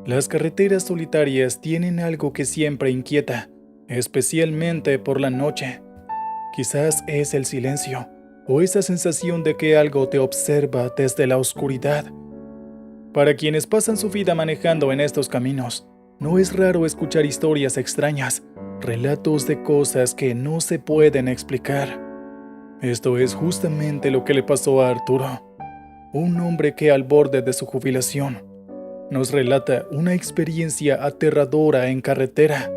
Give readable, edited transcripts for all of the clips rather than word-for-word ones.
Las carreteras solitarias tienen algo que siempre inquieta, especialmente por la noche. Quizás es el silencio, o esa sensación de que algo te observa desde la oscuridad. Para quienes pasan su vida manejando en estos caminos, no es raro escuchar historias extrañas, relatos de cosas que no se pueden explicar. Esto es justamente lo que le pasó a Arturo, un hombre que al borde de su jubilación nos relata una experiencia aterradora en carretera.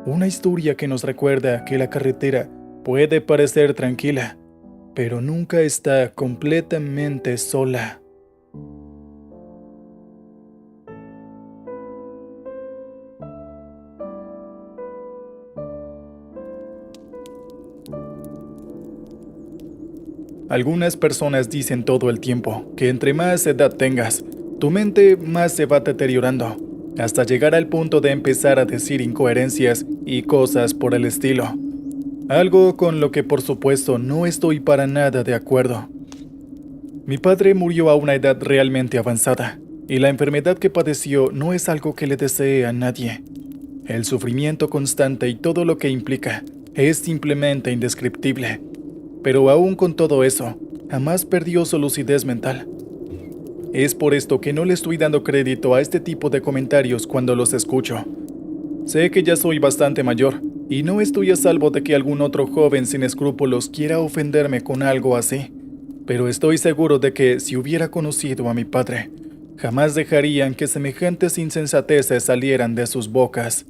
Una historia que nos recuerda que la carretera puede parecer tranquila, pero nunca está completamente sola. Algunas personas dicen todo el tiempo que entre más edad tengas, tu mente más se va deteriorando, hasta llegar al punto de empezar a decir incoherencias y cosas por el estilo. Algo con lo que por supuesto no estoy para nada de acuerdo. Mi padre murió a una edad realmente avanzada, y la enfermedad que padeció no es algo que le desee a nadie. El sufrimiento constante y todo lo que implica es simplemente indescriptible. Pero aún con todo eso, jamás perdió su lucidez mental. Es por esto que no le estoy dando crédito a este tipo de comentarios cuando los escucho. Sé que ya soy bastante mayor, y no estoy a salvo de que algún otro joven sin escrúpulos quiera ofenderme con algo así. Pero estoy seguro de que si hubiera conocido a mi padre, jamás dejarían que semejantes insensateces salieran de sus bocas.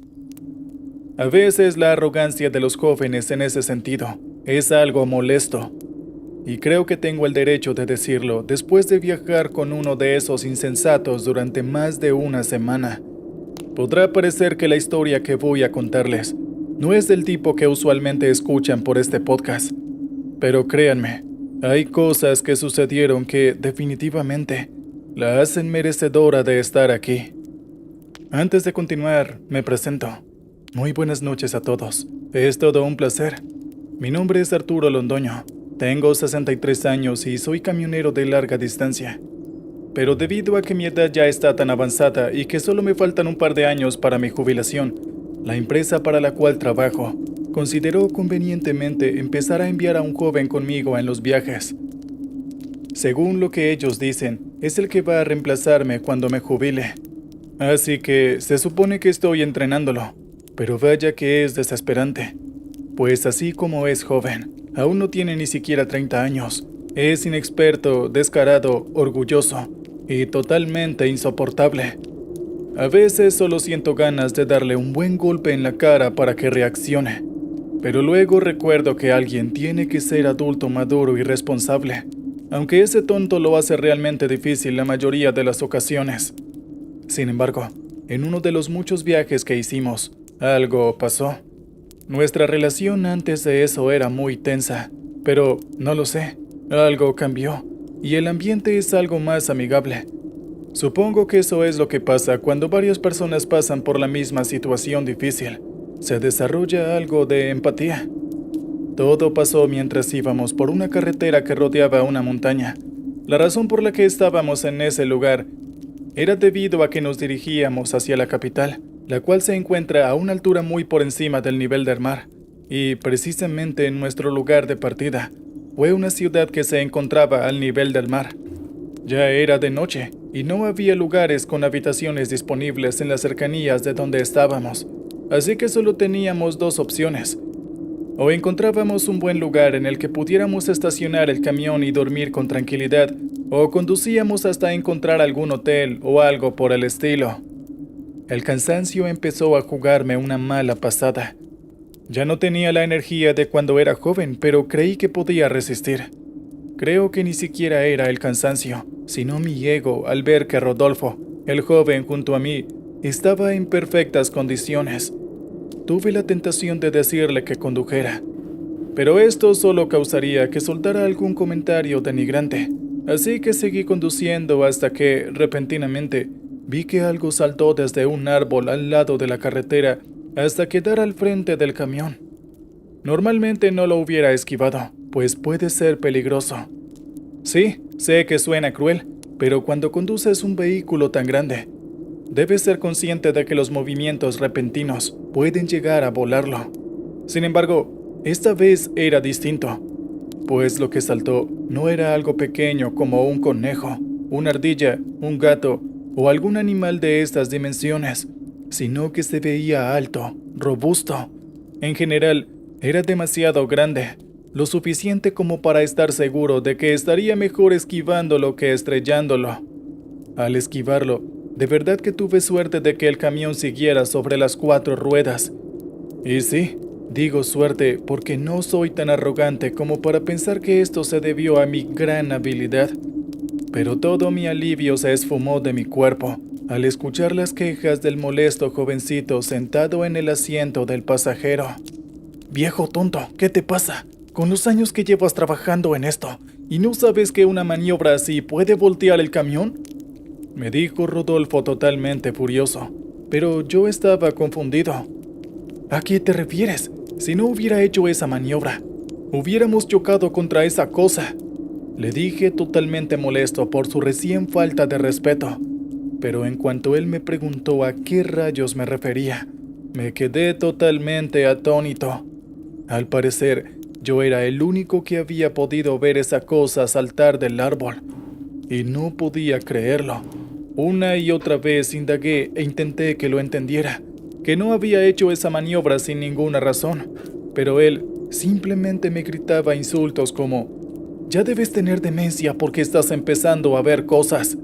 A veces la arrogancia de los jóvenes en ese sentido es algo molesto, y creo que tengo el derecho de decirlo después de viajar con uno de esos insensatos durante más de una semana. Podrá parecer que la historia que voy a contarles no es del tipo que usualmente escuchan por este podcast, pero créanme, hay cosas que sucedieron que definitivamente la hacen merecedora de estar aquí. Antes de continuar, me presento. Muy buenas noches a todos. Es todo un placer. Mi nombre es Arturo Londoño. Tengo 63 años y soy camionero de larga distancia. Pero debido a que mi edad ya está tan avanzada y que solo me faltan un par de años para mi jubilación, la empresa para la cual trabajo consideró convenientemente empezar a enviar a un joven conmigo en los viajes. Según lo que ellos dicen, es el que va a reemplazarme cuando me jubile. Así que se supone que estoy entrenándolo, pero vaya que es desesperante. Pues así como es joven, aún no tiene ni siquiera 30 años. Es inexperto, descarado, orgulloso y totalmente insoportable. A veces solo siento ganas de darle un buen golpe en la cara para que reaccione. Pero luego recuerdo que alguien tiene que ser adulto, maduro y responsable, aunque ese tonto lo hace realmente difícil la mayoría de las ocasiones. Sin embargo, en uno de los muchos viajes que hicimos, algo pasó. Nuestra relación antes de eso era muy tensa, pero no lo sé, algo cambió, y el ambiente es algo más amigable. Supongo que eso es lo que pasa cuando varias personas pasan por la misma situación difícil. Se desarrolla algo de empatía. Todo pasó mientras íbamos por una carretera que rodeaba una montaña. La razón por la que estábamos en ese lugar era debido a que nos dirigíamos hacia la capital, la cual se encuentra a una altura muy por encima del nivel del mar, y precisamente en nuestro lugar de partida fue una ciudad que se encontraba al nivel del mar. Ya era de noche, y no había lugares con habitaciones disponibles en las cercanías de donde estábamos, así que solo teníamos dos opciones. O encontrábamos un buen lugar en el que pudiéramos estacionar el camión y dormir con tranquilidad, o conducíamos hasta encontrar algún hotel o algo por el estilo. El cansancio empezó a jugarme una mala pasada. Ya no tenía la energía de cuando era joven, pero creí que podía resistir. Creo que ni siquiera era el cansancio, sino mi ego al ver que Rodolfo, el joven junto a mí, estaba en perfectas condiciones. Tuve la tentación de decirle que condujera, pero esto solo causaría que soltara algún comentario denigrante, así que seguí conduciendo hasta que, repentinamente, vi que algo saltó desde un árbol al lado de la carretera hasta quedar al frente del camión. Normalmente no lo hubiera esquivado, pues puede ser peligroso. Sí, sé que suena cruel, pero cuando conduces un vehículo tan grande, debes ser consciente de que los movimientos repentinos pueden llegar a volarlo. Sin embargo, esta vez era distinto, pues lo que saltó no era algo pequeño como un conejo, una ardilla, un gato o algún animal de estas dimensiones, sino que se veía alto, robusto. En general, era demasiado grande, lo suficiente como para estar seguro de que estaría mejor esquivándolo que estrellándolo. Al esquivarlo, de verdad que tuve suerte de que el camión siguiera sobre las 4 ruedas. Y sí, digo suerte porque no soy tan arrogante como para pensar que esto se debió a mi gran habilidad. Pero todo mi alivio se esfumó de mi cuerpo al escuchar las quejas del molesto jovencito sentado en el asiento del pasajero. «Viejo tonto, ¿qué te pasa? Con los años que llevas trabajando en esto, ¿y no sabes que una maniobra así puede voltear el camión?», me dijo Rodolfo totalmente furioso, pero yo estaba confundido. «¿A qué te refieres? Si no hubiera hecho esa maniobra, hubiéramos chocado contra esa cosa», le dije totalmente molesto por su recién falta de respeto. Pero en cuanto él me preguntó a qué rayos me refería, me quedé totalmente atónito. Al parecer, yo era el único que había podido ver esa cosa saltar del árbol, y no podía creerlo. Una y otra vez indagué e intenté que lo entendiera, que no había hecho esa maniobra sin ninguna razón, pero él simplemente me gritaba insultos como: «Ya debes tener demencia porque estás empezando a ver cosas».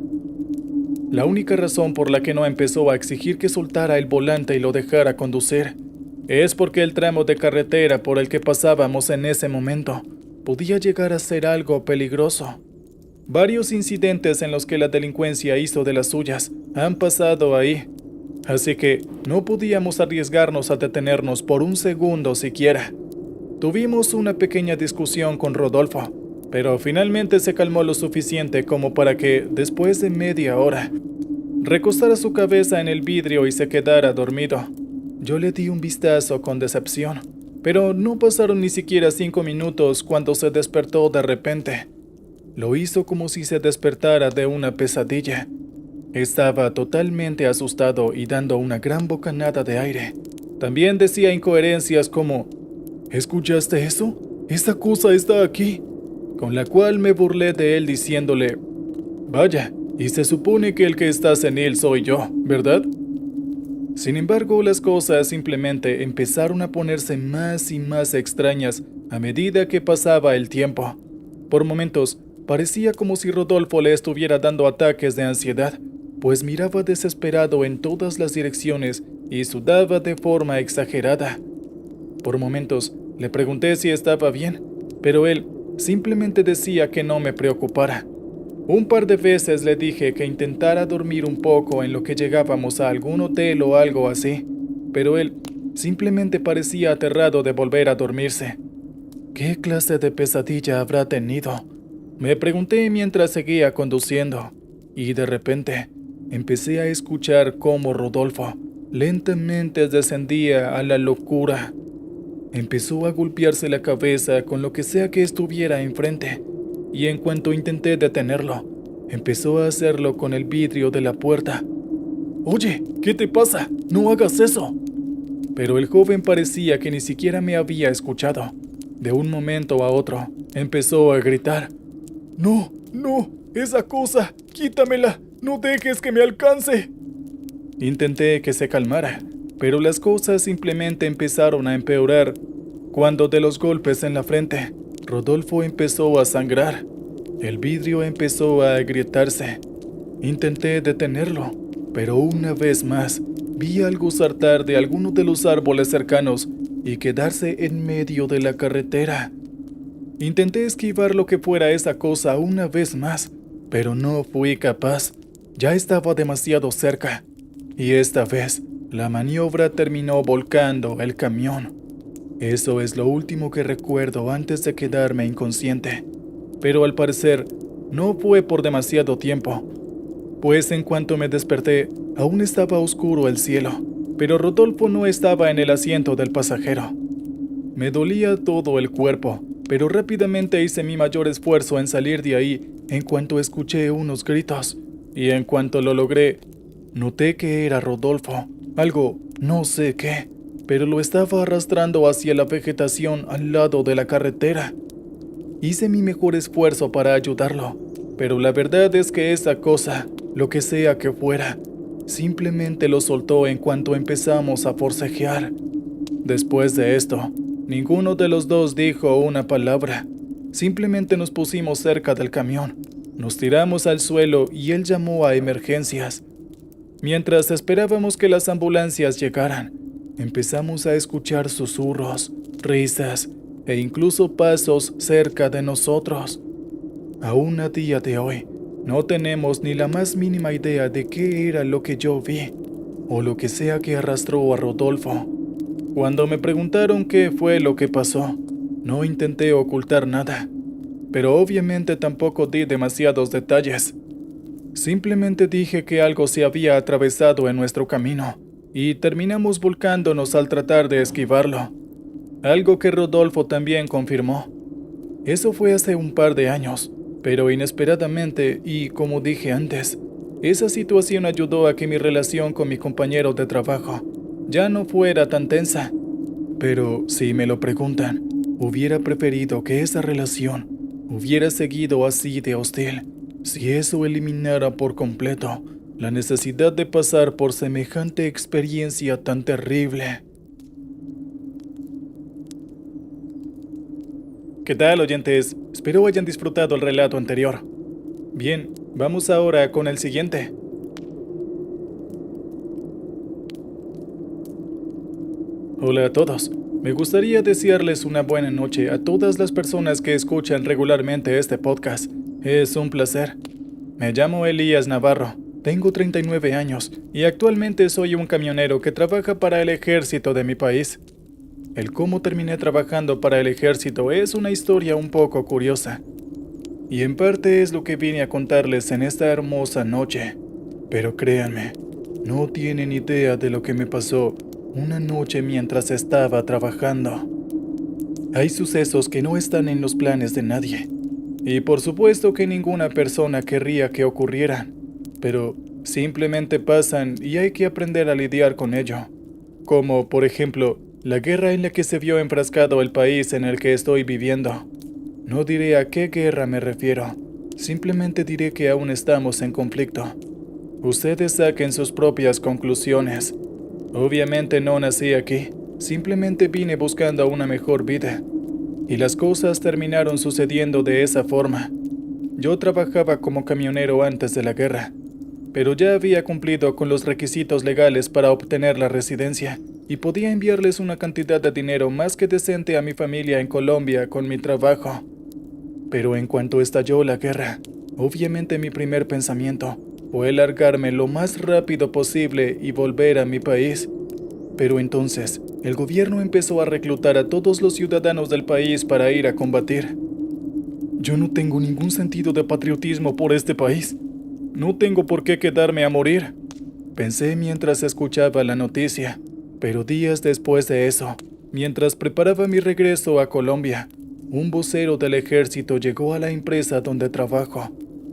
La única razón por la que no empezó a exigir que soltara el volante y lo dejara conducir es porque el tramo de carretera por el que pasábamos en ese momento podía llegar a ser algo peligroso. Varios incidentes en los que la delincuencia hizo de las suyas han pasado ahí, así que no podíamos arriesgarnos a detenernos por un segundo siquiera. Tuvimos una pequeña discusión con Rodolfo, pero finalmente se calmó lo suficiente como para que, después de media hora, recostara su cabeza en el vidrio y se quedara dormido. Yo le di un vistazo con decepción, pero no pasaron ni siquiera 5 minutos cuando se despertó de repente. Lo hizo como si se despertara de una pesadilla. Estaba totalmente asustado y dando una gran bocanada de aire. También decía incoherencias como: «¿Escuchaste eso? Esa cosa está aquí», con la cual me burlé de él diciéndole: «Vaya, y se supone que el que está senil soy yo, ¿verdad?». Sin embargo, las cosas simplemente empezaron a ponerse más y más extrañas a medida que pasaba el tiempo. Por momentos, parecía como si Rodolfo le estuviera dando ataques de ansiedad, pues miraba desesperado en todas las direcciones y sudaba de forma exagerada. Por momentos, le pregunté si estaba bien, pero él simplemente decía que no me preocupara. Un par de veces le dije que intentara dormir un poco en lo que llegábamos a algún hotel o algo así, pero él simplemente parecía aterrado de volver a dormirse. ¿Qué clase de pesadilla habrá tenido?, me pregunté mientras seguía conduciendo, y de repente empecé a escuchar cómo Rodolfo lentamente descendía a la locura. Empezó a golpearse la cabeza con lo que sea que estuviera enfrente, y en cuanto intenté detenerlo, empezó a hacerlo con el vidrio de la puerta. «Oye, ¿qué te pasa? ¡No hagas eso!». Pero el joven parecía que ni siquiera me había escuchado. De un momento a otro, empezó a gritar: «¡No, no! ¡Esa cosa! ¡Quítamela! ¡No dejes que me alcance!». Intenté que se calmara, pero las cosas simplemente empezaron a empeorar cuando de los golpes en la frente, Rodolfo empezó a sangrar. El vidrio empezó a agrietarse. Intenté detenerlo, pero una vez más vi algo saltar de alguno de los árboles cercanos y quedarse en medio de la carretera. Intenté esquivar lo que fuera esa cosa una vez más, pero no fui capaz. Ya estaba demasiado cerca, y esta vez la maniobra terminó volcando el camión. Eso es lo último que recuerdo antes de quedarme inconsciente. Pero al parecer, no fue por demasiado tiempo, pues en cuanto me desperté, aún estaba oscuro el cielo, pero Rodolfo no estaba en el asiento del pasajero. Me dolía todo el cuerpo, pero rápidamente hice mi mayor esfuerzo en salir de ahí en cuanto escuché unos gritos, y en cuanto lo logré, Noté que era Rodolfo, algo no sé qué, pero lo estaba arrastrando hacia la vegetación al lado de la carretera. Hice mi mejor esfuerzo para ayudarlo, pero la verdad es que esa cosa, lo que sea que fuera, simplemente lo soltó en cuanto empezamos a forcejear. Después de esto, ninguno de los dos dijo una palabra. Simplemente nos pusimos cerca del camión, nos tiramos al suelo y él llamó a emergencias. Mientras esperábamos que las ambulancias llegaran, empezamos a escuchar susurros, risas e incluso pasos cerca de nosotros. Aún a día de hoy, no tenemos ni la más mínima idea de qué era lo que yo vi, o lo que sea que arrastró a Rodolfo. Cuando me preguntaron qué fue lo que pasó, no intenté ocultar nada, pero obviamente tampoco di demasiados detalles. Simplemente dije que algo se había atravesado en nuestro camino, y terminamos volcándonos al tratar de esquivarlo. Algo que Rodolfo también confirmó. Eso fue hace un par de años, pero inesperadamente y como dije antes, esa situación ayudó a que mi relación con mi compañero de trabajo ya no fuera tan tensa. Pero si me lo preguntan, hubiera preferido que esa relación hubiera seguido así de hostil, si eso eliminara por completo la necesidad de pasar por semejante experiencia tan terrible. ¿Qué tal, oyentes? Espero hayan disfrutado el relato anterior. Bien, vamos ahora con el siguiente. Hola a todos. Me gustaría desearles una buena noche a todas las personas que escuchan regularmente este podcast. Es un placer. Me llamo Elías Navarro, tengo 39 años y actualmente soy un camionero que trabaja para el ejército de mi país. El cómo terminé trabajando para el ejército es una historia un poco curiosa. Y en parte es lo que vine a contarles en esta hermosa noche. Pero créanme, no tienen idea de lo que me pasó una noche mientras estaba trabajando. Hay sucesos que no están en los planes de nadie. Y por supuesto que ninguna persona querría que ocurrieran. Pero simplemente pasan y hay que aprender a lidiar con ello. Como, por ejemplo, la guerra en la que se vio enfrascado el país en el que estoy viviendo. No diré a qué guerra me refiero, simplemente diré que aún estamos en conflicto. Ustedes saquen sus propias conclusiones. Obviamente no nací aquí, simplemente vine buscando una mejor vida. Y las cosas terminaron sucediendo de esa forma. Yo trabajaba como camionero antes de la guerra, pero ya había cumplido con los requisitos legales para obtener la residencia y podía enviarles una cantidad de dinero más que decente a mi familia en Colombia con mi trabajo. Pero en cuanto estalló la guerra, obviamente mi primer pensamiento fue largarme lo más rápido posible y volver a mi país. Pero entonces, el gobierno empezó a reclutar a todos los ciudadanos del país para ir a combatir. Yo no tengo ningún sentido de patriotismo por este país. No tengo por qué quedarme a morir, pensé mientras escuchaba la noticia. Pero días después de eso, mientras preparaba mi regreso a Colombia, un vocero del ejército llegó a la empresa donde trabajo.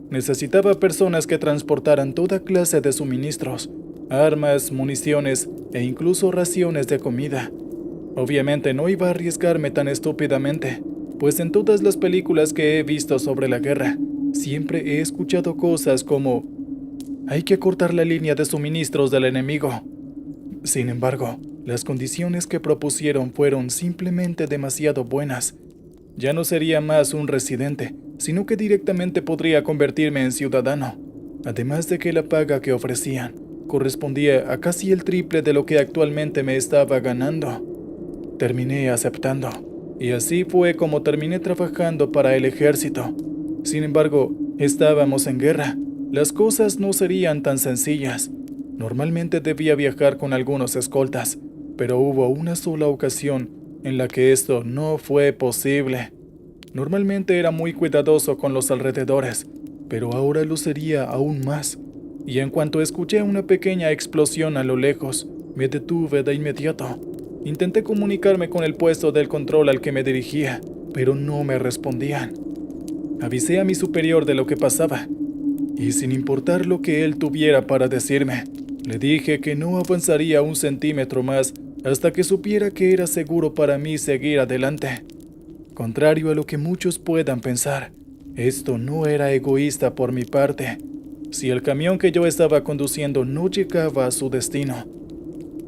Necesitaba personas que transportaran toda clase de suministros, armas, municiones e incluso raciones de comida. Obviamente no iba a arriesgarme tan estúpidamente, pues en todas las películas que he visto sobre la guerra, siempre he escuchado cosas como: hay que cortar la línea de suministros del enemigo. Sin embargo, las condiciones que propusieron fueron simplemente demasiado buenas. Ya no sería más un residente, sino que directamente podría convertirme en ciudadano. Además de que la paga que ofrecían correspondía a casi el triple de lo que actualmente me estaba ganando. Terminé aceptando, y así fue como terminé trabajando para el ejército. Sin embargo, estábamos en guerra. Las cosas no serían tan sencillas. Normalmente debía viajar con algunos escoltas, pero hubo una sola ocasión en la que esto no fue posible. Normalmente era muy cuidadoso con los alrededores, pero ahora lo sería aún más. Y en cuanto escuché una pequeña explosión a lo lejos, me detuve de inmediato. Intenté comunicarme con el puesto del control al que me dirigía, pero no me respondían. Avisé a mi superior de lo que pasaba, y sin importar lo que él tuviera para decirme, Le dije que no avanzaría un centímetro más hasta que supiera que era seguro para mí seguir adelante. Contrario a lo que muchos puedan pensar, esto no era egoísta por mi parte. Si el camión que yo estaba conduciendo no llegaba a su destino,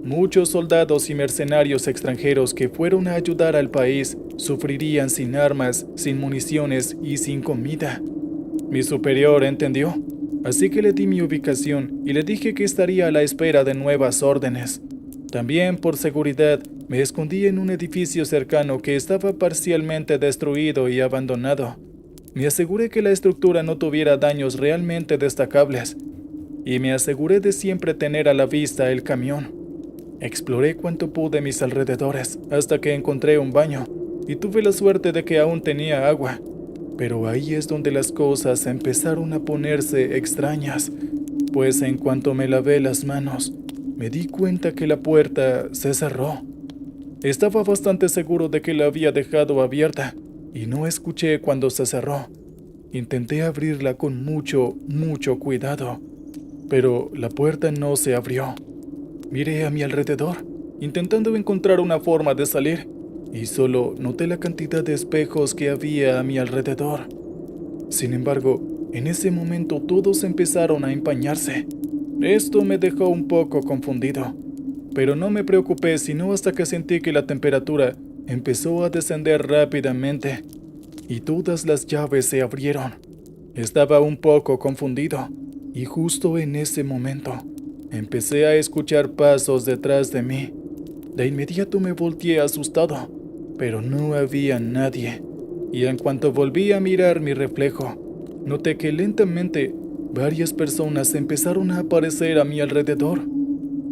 muchos soldados y mercenarios extranjeros que fueron a ayudar al país sufrirían sin armas, sin municiones y sin comida. Mi superior entendió, así que le di mi ubicación y le dije que estaría a la espera de nuevas órdenes. También, por seguridad, me escondí en un edificio cercano que estaba parcialmente destruido y abandonado. Me aseguré que la estructura no tuviera daños realmente destacables y me aseguré de siempre tener a la vista el camión. Exploré cuanto pude mis alrededores hasta que encontré un baño y tuve la suerte de que aún tenía agua. Pero ahí es donde las cosas empezaron a ponerse extrañas, pues en cuanto me lavé las manos, me di cuenta que la puerta se cerró. Estaba bastante seguro de que la había dejado abierta y no escuché cuando se cerró. Intenté abrirla con mucho cuidado, pero la puerta no se abrió. Miré a mi alrededor, intentando encontrar una forma de salir, y solo noté la cantidad de espejos que había a mi alrededor. Sin embargo, en ese momento todos empezaron a empañarse. Esto me dejó un poco confundido, pero no me preocupé sino hasta que sentí que la temperatura empezó a descender rápidamente y todas las llaves se abrieron. Estaba un poco confundido y justo en ese momento empecé a escuchar pasos detrás de mí. De inmediato me volteé asustado, pero no había nadie, y en cuanto volví a mirar mi reflejo, noté que lentamente varias personas empezaron a aparecer a mi alrededor.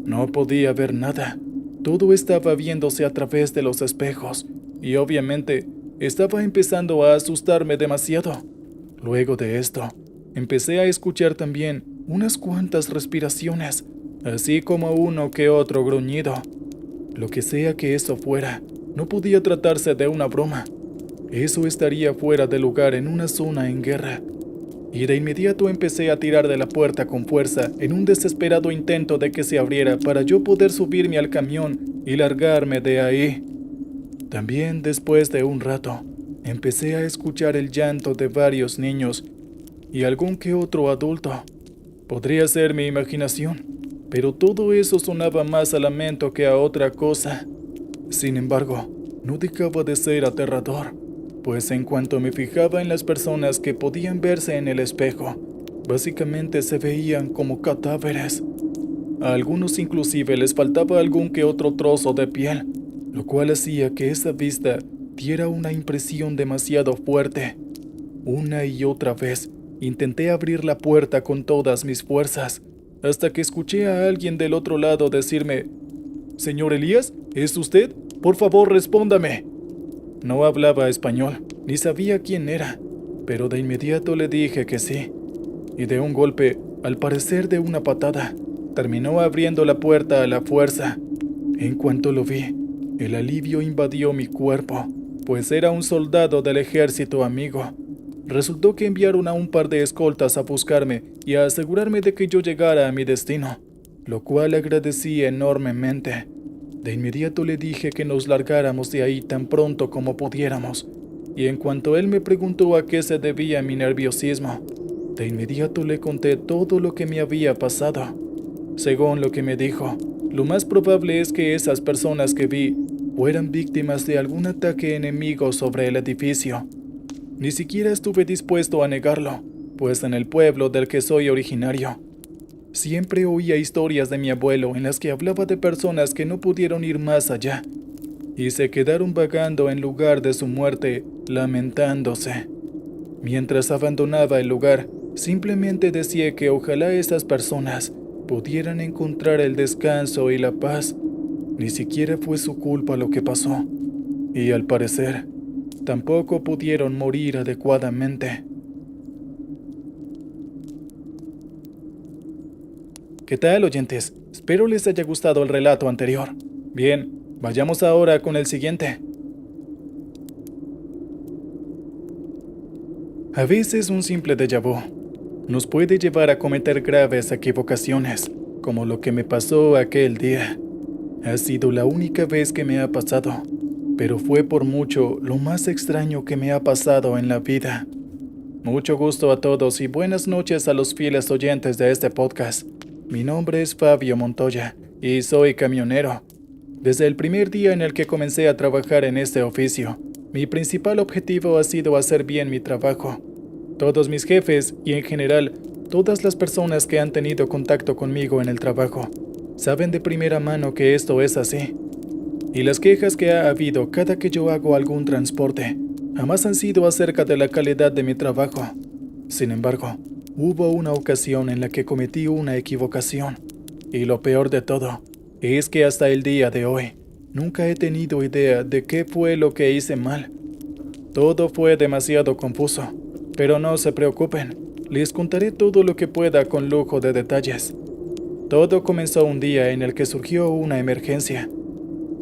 No podía ver nada, todo estaba viéndose a través de los espejos, y obviamente estaba empezando a asustarme demasiado. Luego de esto, empecé a escuchar también unas cuantas respiraciones, así como uno que otro gruñido. Lo que sea que eso fuera, no podía tratarse de una broma. Eso estaría fuera de lugar en una zona en guerra. Y de inmediato empecé a tirar de la puerta con fuerza en un desesperado intento de que se abriera para yo poder subirme al camión y largarme de ahí. También después de un rato, empecé a escuchar el llanto de varios niños y algún que otro adulto. Podría ser mi imaginación, pero todo eso sonaba más a lamento que a otra cosa. Sin embargo, no dejaba de ser aterrador, pues en cuanto me fijaba en las personas que podían verse en el espejo, básicamente se veían como cadáveres. A algunos inclusive les faltaba algún que otro trozo de piel, lo cual hacía que esa vista diera una impresión demasiado fuerte. Una y otra vez intenté abrir la puerta con todas mis fuerzas, hasta que escuché a alguien del otro lado decirme: «Señor Elías, ¿es usted? Por favor, respóndame». No hablaba español, ni sabía quién era, pero de inmediato le dije que sí. Y de un golpe, al parecer de una patada, terminó abriendo la puerta a la fuerza. En cuanto lo vi, el alivio invadió mi cuerpo, pues era un soldado del ejército amigo. Resultó que enviaron a un par de escoltas a buscarme y a asegurarme de que yo llegara a mi destino, lo cual agradecí enormemente. De inmediato le dije que nos largáramos de ahí tan pronto como pudiéramos, y en cuanto él me preguntó a qué se debía mi nerviosismo, de inmediato le conté todo lo que me había pasado. Según lo que me dijo, lo más probable es que esas personas que vi fueran víctimas de algún ataque enemigo sobre el edificio. Ni siquiera estuve dispuesto a negarlo, pues en el pueblo del que soy originario, siempre oía historias de mi abuelo en las que hablaba de personas que no pudieron ir más allá y se quedaron vagando en lugar de su muerte, lamentándose. Mientras abandonaba el lugar, simplemente decía que ojalá esas personas pudieran encontrar el descanso y la paz. Ni siquiera fue su culpa lo que pasó, y al parecer, tampoco pudieron morir adecuadamente. ¿Qué tal, oyentes? Espero les haya gustado el relato anterior. Bien, vayamos ahora con el siguiente. A veces un simple déjà vu nos puede llevar a cometer graves equivocaciones, como lo que me pasó aquel día. Ha sido la única vez que me ha pasado, pero fue por mucho lo más extraño que me ha pasado en la vida. Mucho gusto a todos y buenas noches a los fieles oyentes de este podcast. Mi nombre es Fabio Montoya y soy camionero. Desde el primer día en el que comencé a trabajar en este oficio, mi principal objetivo ha sido hacer bien mi trabajo. Todos mis jefes y en general todas las personas que han tenido contacto conmigo en el trabajo saben de primera mano que esto es así. Y las quejas que ha habido cada que yo hago algún transporte jamás han sido acerca de la calidad de mi trabajo. Sin embargo, hubo una ocasión en la que cometí una equivocación. Y lo peor de todo es que hasta el día de hoy nunca he tenido idea de qué fue lo que hice mal. Todo fue demasiado confuso, pero no se preocupen, les contaré todo lo que pueda con lujo de detalles. Todo comenzó un día en el que surgió una emergencia.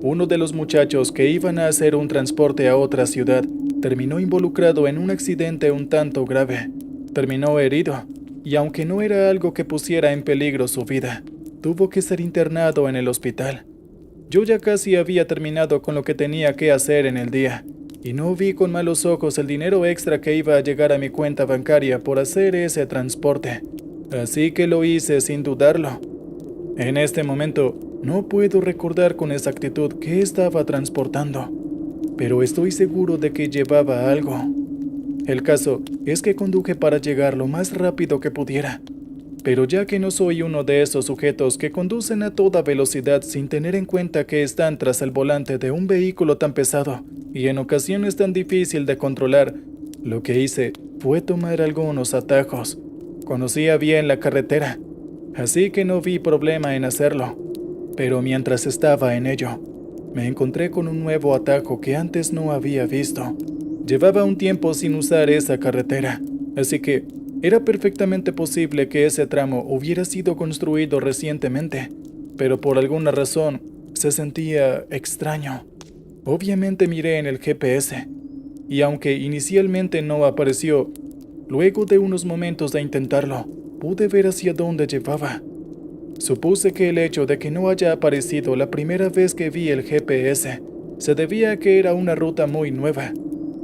Uno de los muchachos que iban a hacer un transporte a otra ciudad terminó involucrado en un accidente un tanto grave. Terminó herido, y aunque no era algo que pusiera en peligro su vida, tuvo que ser internado en el hospital. Yo ya casi había terminado con lo que tenía que hacer en el día, y no vi con malos ojos el dinero extra que iba a llegar a mi cuenta bancaria por hacer ese transporte. Así que lo hice sin dudarlo. En este momento, no puedo recordar con exactitud qué estaba transportando, pero estoy seguro de que llevaba algo. El caso es que conduje para llegar lo más rápido que pudiera, pero ya que no soy uno de esos sujetos que conducen a toda velocidad sin tener en cuenta que están tras el volante de un vehículo tan pesado y en ocasiones tan difícil de controlar, lo que hice fue tomar algunos atajos. Conocía bien la carretera, así que no vi problema en hacerlo. Pero mientras estaba en ello, me encontré con un nuevo atajo que antes no había visto. Llevaba un tiempo sin usar esa carretera, así que era perfectamente posible que ese tramo hubiera sido construido recientemente, pero por alguna razón se sentía extraño. Obviamente miré en el GPS, y aunque inicialmente no apareció, luego de unos momentos de intentarlo, pude ver hacia dónde llevaba. Supuse que el hecho de que no haya aparecido la primera vez que vi el GPS se debía a que era una ruta muy nueva,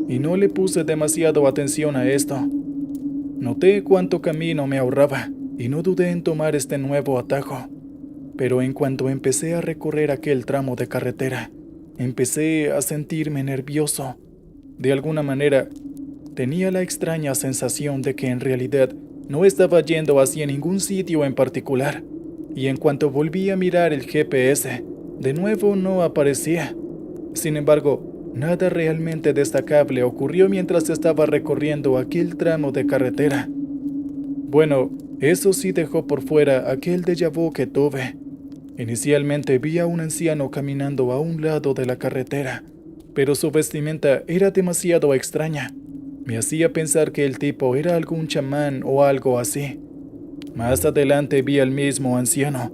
y no le puse demasiado atención a esto. Noté cuánto camino me ahorraba y no dudé en tomar este nuevo atajo. Pero en cuanto empecé a recorrer aquel tramo de carretera, empecé a sentirme nervioso. De alguna manera, tenía la extraña sensación de que en realidad no estaba yendo hacia ningún sitio en particular. Y en cuanto volví a mirar el GPS, de nuevo no aparecía. Sin embargo, nada realmente destacable ocurrió mientras estaba recorriendo aquel tramo de carretera. Bueno, eso sí dejó por fuera aquel déjà vu que tuve. Inicialmente vi a un anciano caminando a un lado de la carretera, pero su vestimenta era demasiado extraña. Me hacía pensar que el tipo era algún chamán o algo así. Más adelante vi al mismo anciano.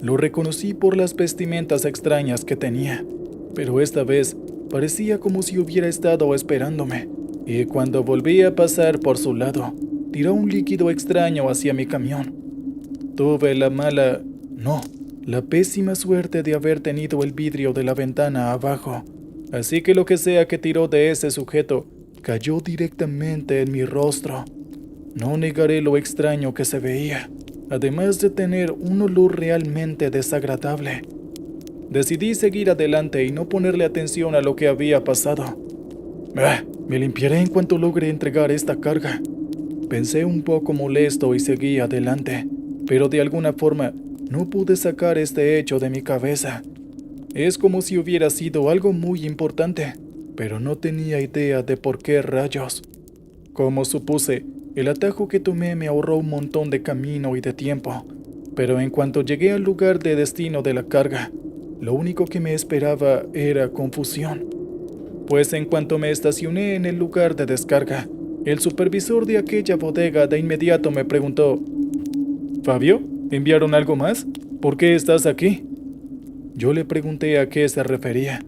Lo reconocí por las vestimentas extrañas que tenía, pero esta vez parecía como si hubiera estado esperándome, y cuando volví a pasar por su lado, tiró un líquido extraño hacia mi camión. Tuve la pésima suerte de haber tenido el vidrio de la ventana abajo, así que lo que sea que tiró de ese sujeto cayó directamente en mi rostro. No negaré lo extraño que se veía, además de tener un olor realmente desagradable. Decidí seguir adelante y no ponerle atención a lo que había pasado. Me limpiaré en cuanto logre entregar esta carga. Pensé un poco molesto y seguí adelante, pero de alguna forma no pude sacar este hecho de mi cabeza. Es como si hubiera sido algo muy importante, pero no tenía idea de por qué rayos. Como supuse, el atajo que tomé me ahorró un montón de camino y de tiempo, pero en cuanto llegué al lugar de destino de la carga, lo único que me esperaba era confusión. Pues en cuanto me estacioné en el lugar de descarga, el supervisor de aquella bodega de inmediato me preguntó: «¿Fabio? ¿Enviaron algo más? ¿Por qué estás aquí?». Yo le pregunté a qué se refería,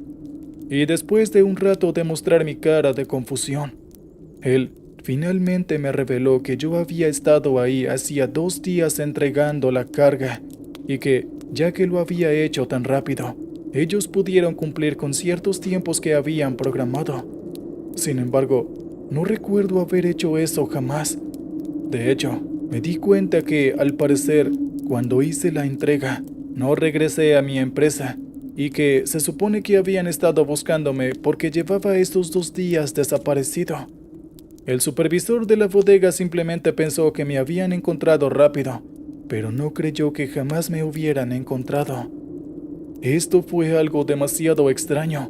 y después de un rato de mostrar mi cara de confusión, él finalmente me reveló que yo había estado ahí hacía 2 días entregando la carga y que, ya que lo había hecho tan rápido, ellos pudieron cumplir con ciertos tiempos que habían programado. Sin embargo, no recuerdo haber hecho eso jamás. De hecho, me di cuenta que, al parecer, cuando hice la entrega, no regresé a mi empresa y que se supone que habían estado buscándome porque llevaba estos 2 días desaparecido. El supervisor de la bodega simplemente pensó que me habían encontrado rápido, pero no creyó que jamás me hubieran encontrado. Esto fue algo demasiado extraño,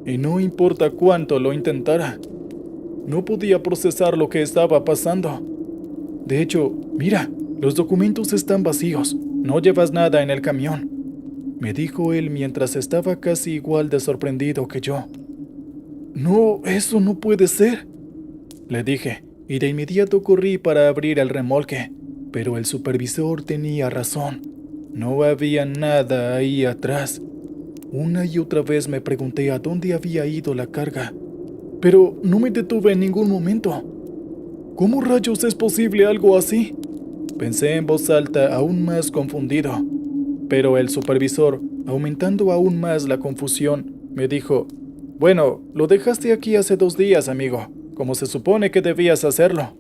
y no importa cuánto lo intentara, no podía procesar lo que estaba pasando. De hecho, mira, los documentos están vacíos, no llevas nada en el camión, me dijo él mientras estaba casi igual de sorprendido que yo. No, eso no puede ser, le dije, y de inmediato corrí para abrir el remolque, pero el supervisor tenía razón. No había nada ahí atrás. Una y otra vez me pregunté a dónde había ido la carga, pero no me detuve en ningún momento. ¿Cómo rayos es posible algo así? Pensé en voz alta, aún más confundido. Pero el supervisor, aumentando aún más la confusión, me dijo: bueno, lo dejaste aquí hace 2 días, amigo, como se supone que debías hacerlo.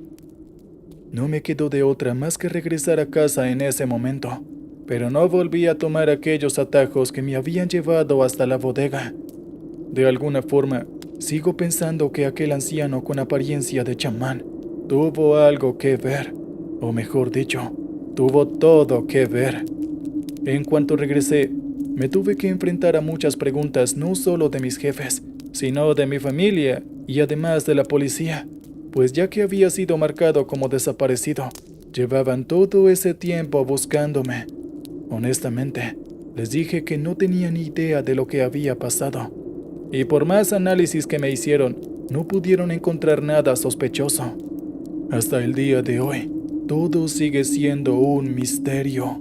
No me quedó de otra más que regresar a casa en ese momento, pero no volví a tomar aquellos atajos que me habían llevado hasta la bodega. De alguna forma, sigo pensando que aquel anciano con apariencia de chamán tuvo algo que ver, o mejor dicho, tuvo todo que ver. En cuanto regresé, me tuve que enfrentar a muchas preguntas, no solo de mis jefes, sino de mi familia y además de la policía, pues ya que había sido marcado como desaparecido, llevaban todo ese tiempo buscándome. Honestamente, les dije que no tenía ni idea de lo que había pasado, y por más análisis que me hicieron, no pudieron encontrar nada sospechoso. Hasta el día de hoy, todo sigue siendo un misterio.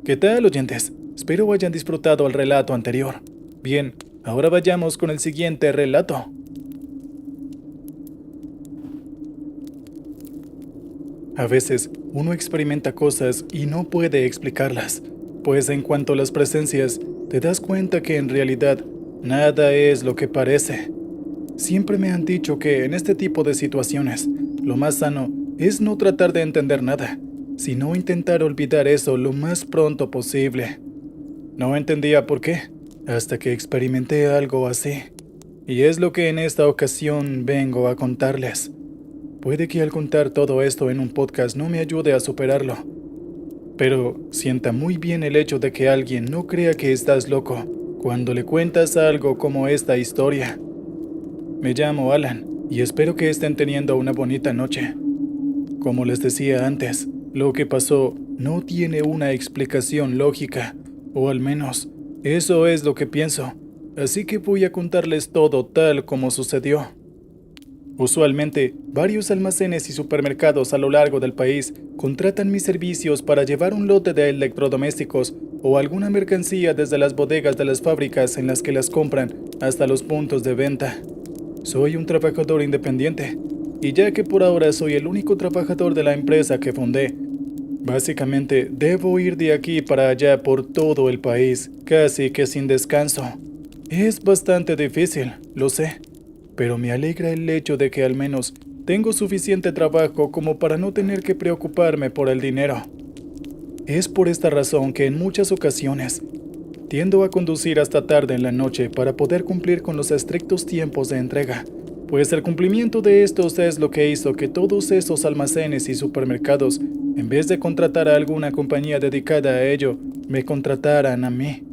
¿Qué tal, oyentes? Espero hayan disfrutado el relato anterior. Bien, ahora vayamos con el siguiente relato. A veces, uno experimenta cosas y no puede explicarlas, pues en cuanto a las presencias, te das cuenta que en realidad nada es lo que parece. Siempre me han dicho que en este tipo de situaciones, lo más sano es no tratar de entender nada, sino intentar olvidar eso lo más pronto posible. No entendía por qué, hasta que experimenté algo así. Y es lo que en esta ocasión vengo a contarles. Puede que al contar todo esto en un podcast no me ayude a superarlo, pero sienta muy bien el hecho de que alguien no crea que estás loco cuando le cuentas algo como esta historia. Me llamo Alan y espero que estén teniendo una bonita noche. Como les decía antes, lo que pasó no tiene una explicación lógica, o al menos, eso es lo que pienso, así que voy a contarles todo tal como sucedió. Usualmente, varios almacenes y supermercados a lo largo del país contratan mis servicios para llevar un lote de electrodomésticos o alguna mercancía desde las bodegas de las fábricas en las que las compran hasta los puntos de venta. Soy un trabajador independiente, y ya que por ahora soy el único trabajador de la empresa que fundé, básicamente debo ir de aquí para allá por todo el país, casi que sin descanso. Es bastante difícil, lo sé, pero me alegra el hecho de que al menos tengo suficiente trabajo como para no tener que preocuparme por el dinero. Es por esta razón que en muchas ocasiones tiendo a conducir hasta tarde en la noche para poder cumplir con los estrictos tiempos de entrega, pues el cumplimiento de estos es lo que hizo que todos esos almacenes y supermercados, en vez de contratar a alguna compañía dedicada a ello, me contrataran a mí.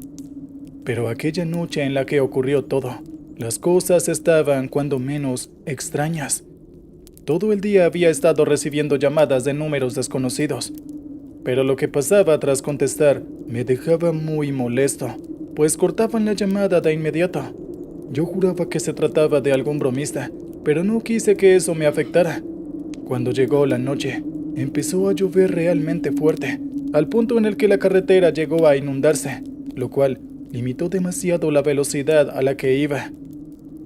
Pero aquella noche en la que ocurrió todo, las cosas estaban cuando menos extrañas. Todo el día había estado recibiendo llamadas de números desconocidos, pero lo que pasaba tras contestar me dejaba muy molesto, pues cortaban la llamada de inmediato. Yo juraba que se trataba de algún bromista, pero no quise que eso me afectara. Cuando llegó la noche, empezó a llover realmente fuerte, al punto en el que la carretera llegó a inundarse, lo cual limitó demasiado la velocidad a la que iba.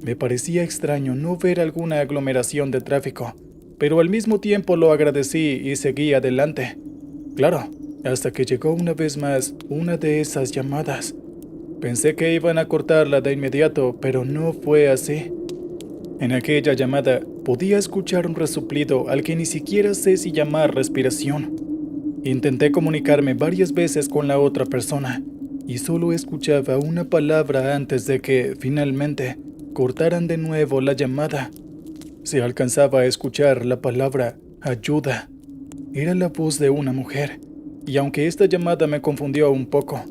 Me parecía extraño no ver alguna aglomeración de tráfico, pero al mismo tiempo lo agradecí y seguí adelante. Claro, hasta que llegó una vez más una de esas llamadas. Pensé que iban a cortarla de inmediato, pero no fue así. En aquella llamada podía escuchar un resoplido al que ni siquiera sé si llamar respiración. Intenté comunicarme varias veces con la otra persona y solo escuchaba una palabra antes de que, finalmente, cortaran de nuevo la llamada. Se alcanzaba a escuchar la palabra ayuda. Era la voz de una mujer, y aunque esta llamada me confundió un poco,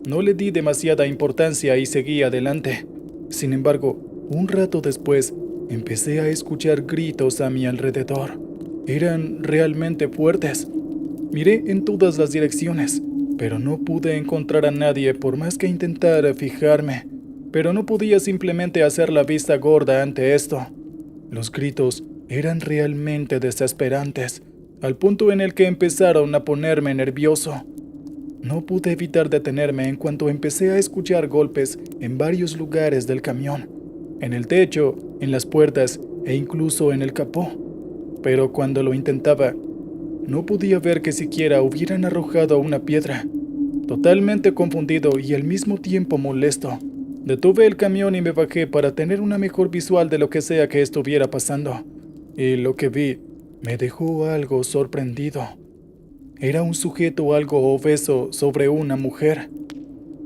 no le di demasiada importancia y seguí adelante. Sin embargo, un rato después, empecé a escuchar gritos a mi alrededor. Eran realmente fuertes. Miré en todas las direcciones, pero no pude encontrar a nadie por más que intentara fijarme. Pero no podía simplemente hacer la vista gorda ante esto. Los gritos eran realmente desesperantes, al punto en el que empezaron a ponerme nervioso. No pude evitar detenerme en cuanto empecé a escuchar golpes en varios lugares del camión, en el techo, en las puertas e incluso en el capó. Pero cuando lo intentaba, no podía ver que siquiera hubieran arrojado una piedra. Totalmente confundido y al mismo tiempo molesto, detuve el camión y me bajé para tener una mejor visual de lo que sea que estuviera pasando. Y lo que vi me dejó algo sorprendido. Era un sujeto algo obeso sobre una mujer.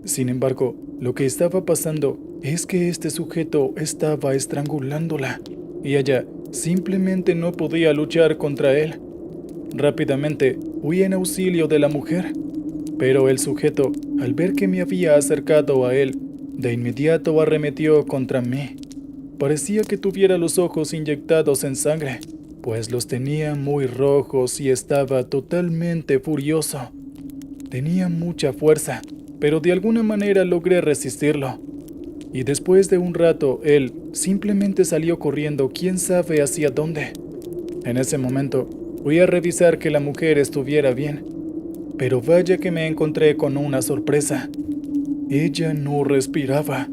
Sin embargo, lo que estaba pasando es que este sujeto estaba estrangulándola y ella simplemente no podía luchar contra él. Rápidamente huí en auxilio de la mujer, pero el sujeto, al ver que me había acercado a él, de inmediato arremetió contra mí. Parecía que tuviera los ojos inyectados en sangre, pues los tenía muy rojos y estaba totalmente furioso. Tenía mucha fuerza, pero de alguna manera logré resistirlo. Y después de un rato, él simplemente salió corriendo quién sabe hacia dónde. En ese momento, fui a revisar que la mujer estuviera bien, pero vaya que me encontré con una sorpresa. Ella no respiraba,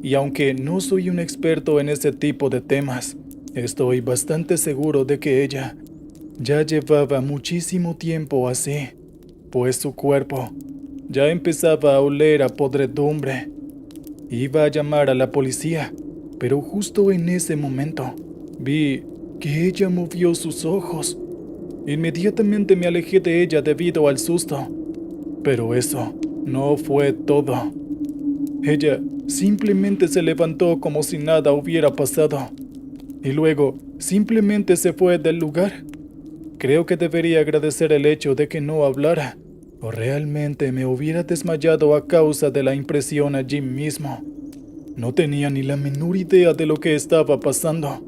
y aunque no soy un experto en este tipo de temas, estoy bastante seguro de que ella ya llevaba muchísimo tiempo así, pues su cuerpo ya empezaba a oler a podredumbre. Iba a llamar a la policía, pero justo en ese momento vi que ella movió sus ojos. Inmediatamente me alejé de ella debido al susto. Pero eso no fue todo. Ella simplemente se levantó como si nada hubiera pasado. Y luego simplemente se fue del lugar. Creo que debería agradecer el hecho de que no hablara, o realmente me hubiera desmayado a causa de la impresión allí mismo. No tenía ni la menor idea de lo que estaba pasando.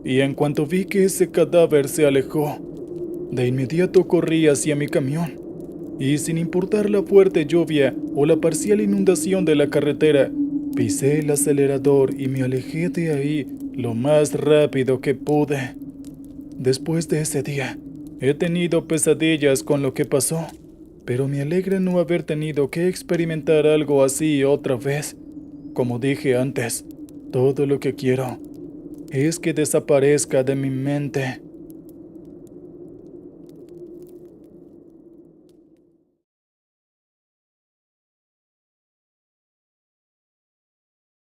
Y en cuanto vi que ese cadáver se alejó, de inmediato corrí hacia mi camión, y sin importar la fuerte lluvia o la parcial inundación de la carretera, pisé el acelerador y me alejé de ahí lo más rápido que pude. Después de ese día, he tenido pesadillas con lo que pasó, pero me alegra no haber tenido que experimentar algo así otra vez. Como dije antes, todo lo que quiero es que desaparezca de mi mente.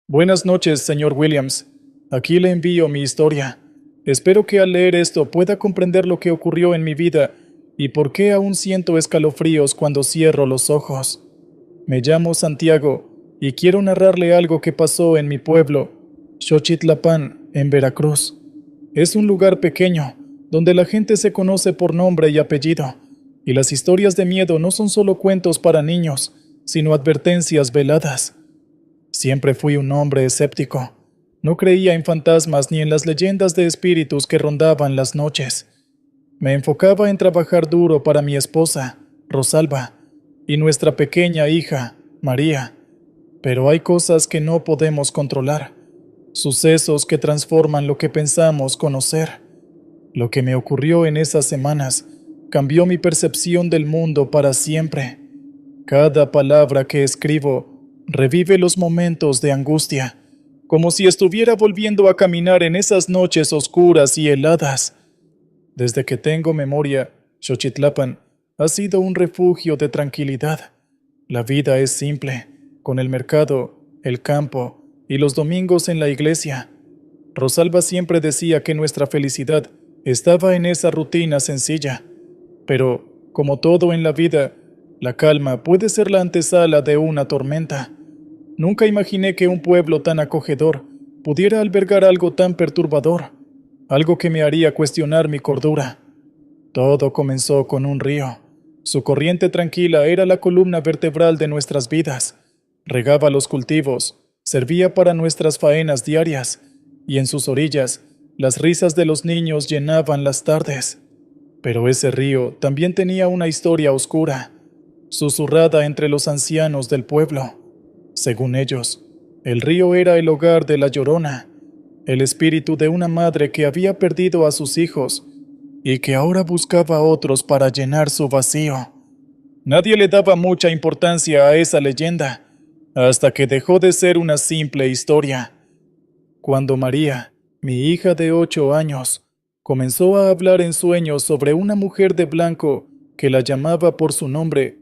Buenas noches, señor Williams. Aquí le envío mi historia. Espero que al leer esto pueda comprender lo que ocurrió en mi vida y por qué aún siento escalofríos cuando cierro los ojos. Me llamo Santiago y quiero narrarle algo que pasó en mi pueblo, Xochitlapán, en Veracruz. Es un lugar pequeño, donde la gente se conoce por nombre y apellido, y las historias de miedo no son solo cuentos para niños, sino advertencias veladas. Siempre fui un hombre escéptico. No creía en fantasmas ni en las leyendas de espíritus que rondaban las noches. Me enfocaba en trabajar duro para mi esposa, Rosalba, y nuestra pequeña hija, María. Pero hay cosas que no podemos controlar, sucesos que transforman lo que pensamos conocer. Lo que me ocurrió en esas semanas cambió mi percepción del mundo para siempre. Cada palabra que escribo revive los momentos de angustia, como si estuviera volviendo a caminar en esas noches oscuras y heladas. Desde que tengo memoria, Xochitlapan ha sido un refugio de tranquilidad. La vida es simple, con el mercado, el campo y los domingos en la iglesia. Rosalba siempre decía que nuestra felicidad estaba en esa rutina sencilla. Pero, como todo en la vida, la calma puede ser la antesala de una tormenta. Nunca imaginé que un pueblo tan acogedor pudiera albergar algo tan perturbador, algo que me haría cuestionar mi cordura. Todo comenzó con un río. Su corriente tranquila era la columna vertebral de nuestras vidas. Regaba los cultivos, servía para nuestras faenas diarias, y en sus orillas, las risas de los niños llenaban las tardes. Pero ese río también tenía una historia oscura, susurrada entre los ancianos del pueblo. Según ellos, el río era el hogar de la Llorona, el espíritu de una madre que había perdido a sus hijos y que ahora buscaba a otros para llenar su vacío. Nadie le daba mucha importancia a esa leyenda, hasta que dejó de ser una simple historia. Cuando María, mi hija de 8 años, comenzó a hablar en sueños sobre una mujer de blanco que la llamaba por su nombre,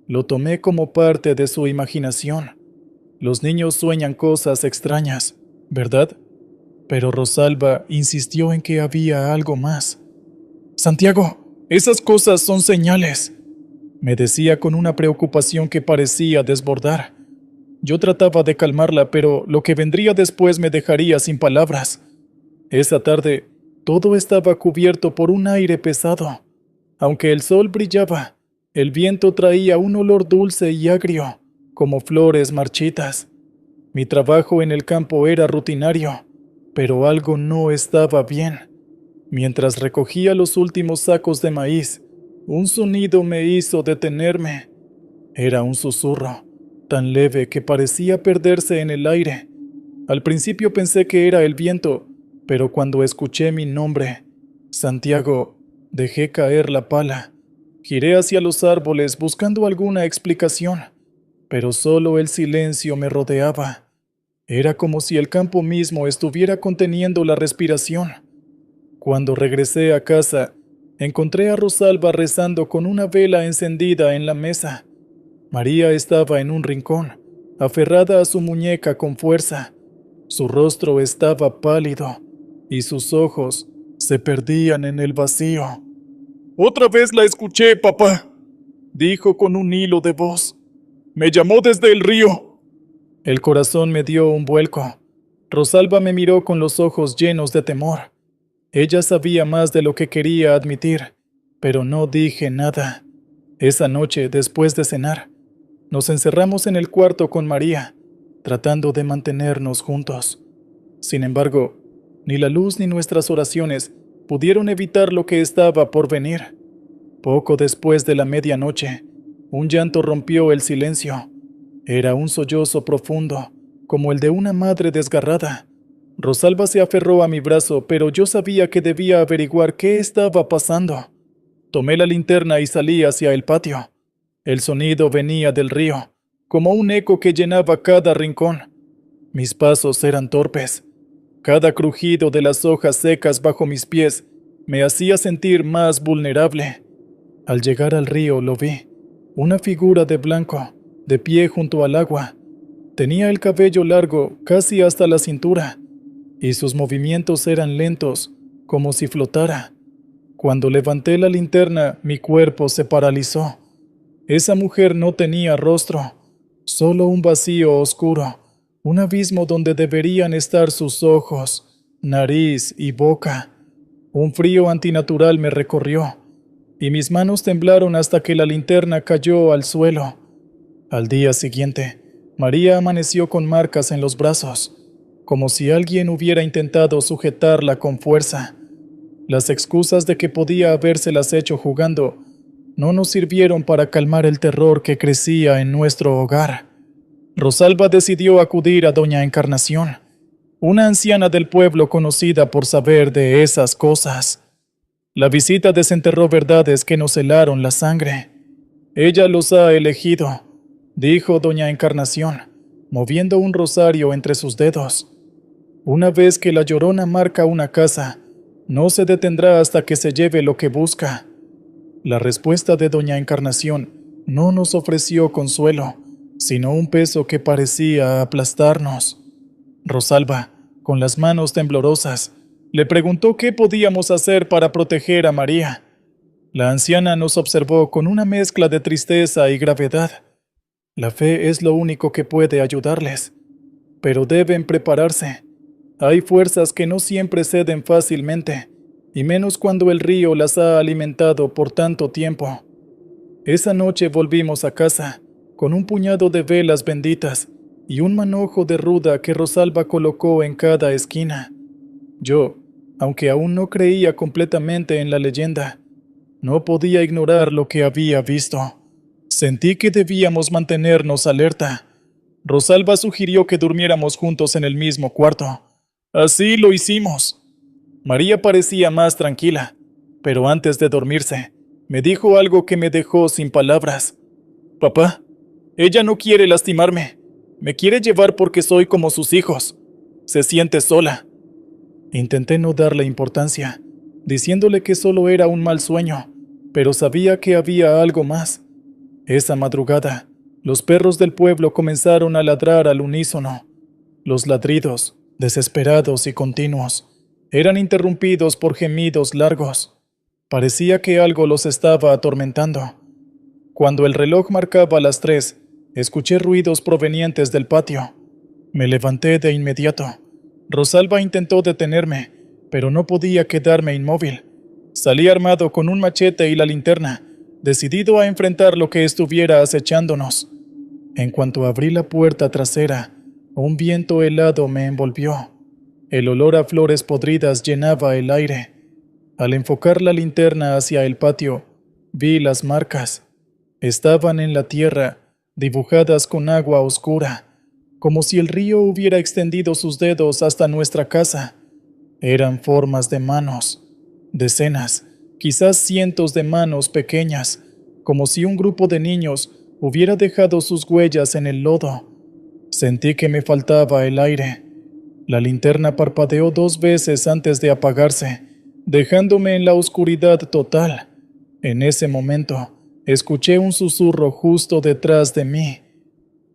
lo tomé como parte de su imaginación. Los niños sueñan cosas extrañas, ¿verdad? Pero Rosalba insistió en que había algo más. «Santiago, esas cosas son señales», me decía con una preocupación que parecía desbordar. Yo trataba de calmarla, pero lo que vendría después me dejaría sin palabras. Esa tarde, todo estaba cubierto por un aire pesado. Aunque el sol brillaba, el viento traía un olor dulce y agrio, como flores marchitas. Mi trabajo en el campo era rutinario, pero algo no estaba bien. Mientras recogía los últimos sacos de maíz, un sonido me hizo detenerme. Era un susurro, tan leve que parecía perderse en el aire. Al principio pensé que era el viento, pero cuando escuché mi nombre, Santiago, dejé caer la pala. Giré hacia los árboles buscando alguna explicación, pero solo el silencio me rodeaba. Era como si el campo mismo estuviera conteniendo la respiración. Cuando regresé a casa, encontré a Rosalba rezando con una vela encendida en la mesa. María estaba en un rincón, aferrada a su muñeca con fuerza. Su rostro estaba pálido y sus ojos se perdían en el vacío. «Otra vez la escuché, papá», dijo con un hilo de voz. «Me llamó desde el río». El corazón me dio un vuelco. Rosalba me miró con los ojos llenos de temor. Ella sabía más de lo que quería admitir, pero no dije nada. Esa noche, después de cenar, nos encerramos en el cuarto con María, tratando de mantenernos juntos. Sin embargo, ni la luz ni nuestras oraciones pudieron evitar lo que estaba por venir. Poco después de la medianoche, un llanto rompió el silencio. Era un sollozo profundo, como el de una madre desgarrada. Rosalba se aferró a mi brazo, pero yo sabía que debía averiguar qué estaba pasando. Tomé la linterna y salí hacia el patio. El sonido venía del río, como un eco que llenaba cada rincón. Mis pasos eran torpes. Cada crujido de las hojas secas bajo mis pies me hacía sentir más vulnerable. Al llegar al río lo vi, una figura de blanco, de pie junto al agua. Tenía el cabello largo, casi hasta la cintura, y sus movimientos eran lentos, como si flotara. Cuando levanté la linterna, mi cuerpo se paralizó. Esa mujer no tenía rostro, solo un vacío oscuro, un abismo donde deberían estar sus ojos, nariz y boca. Un frío antinatural me recorrió, y mis manos temblaron hasta que la linterna cayó al suelo. Al día siguiente, María amaneció con marcas en los brazos, como si alguien hubiera intentado sujetarla con fuerza. Las excusas de que podía habérselas hecho jugando no nos sirvieron para calmar el terror que crecía en nuestro hogar. Rosalba decidió acudir a doña Encarnación, una anciana del pueblo conocida por saber de esas cosas. La visita desenterró verdades que nos helaron la sangre. «Ella los ha elegido», dijo doña Encarnación, moviendo un rosario entre sus dedos. «Una vez que la Llorona marca una casa, No se detendrá hasta que se lleve lo que busca. La respuesta de doña Encarnación no nos ofreció consuelo, sino un peso que parecía aplastarnos. Rosalba, con las manos temblorosas, le preguntó qué podíamos hacer para proteger a María. La anciana nos observó con una mezcla de tristeza y gravedad. La fe es lo único que puede ayudarles, pero deben prepararse. Hay fuerzas que no siempre ceden fácilmente, y menos cuando el río las ha alimentado por tanto tiempo. Esa noche volvimos a casa, con un puñado de velas benditas y un manojo de ruda que Rosalba colocó en cada esquina. Yo, aunque aún no creía completamente en la leyenda, no podía ignorar lo que había visto. Sentí que debíamos mantenernos alerta. Rosalba sugirió que durmiéramos juntos en el mismo cuarto. Así lo hicimos. María parecía más tranquila, pero antes de dormirse, me dijo algo que me dejó sin palabras. Papá, ella no quiere lastimarme. Me quiere llevar porque soy como sus hijos. Se siente sola. Intenté no darle importancia, diciéndole que solo era un mal sueño, pero sabía que había algo más. Esa madrugada, los perros del pueblo comenzaron a ladrar al unísono. Los ladridos, desesperados y continuos, eran interrumpidos por gemidos largos. Parecía que algo los estaba atormentando. Cuando el reloj marcaba las 3, escuché ruidos provenientes del patio. Me levanté de inmediato. Rosalba intentó detenerme, pero no podía quedarme inmóvil. Salí armado con un machete y la linterna, decidido a enfrentar lo que estuviera acechándonos. En cuanto abrí la puerta trasera, un viento helado me envolvió. El olor a flores podridas llenaba el aire. Al enfocar la linterna hacia el patio, vi las marcas. Estaban en la tierra, dibujadas con agua oscura, como si el río hubiera extendido sus dedos hasta nuestra casa. Eran formas de manos, decenas, quizás cientos de manos pequeñas, como si un grupo de niños hubiera dejado sus huellas en el lodo. Sentí que me faltaba el aire. La linterna parpadeó 2 veces antes de apagarse, dejándome en la oscuridad total. En ese momento, escuché un susurro justo detrás de mí.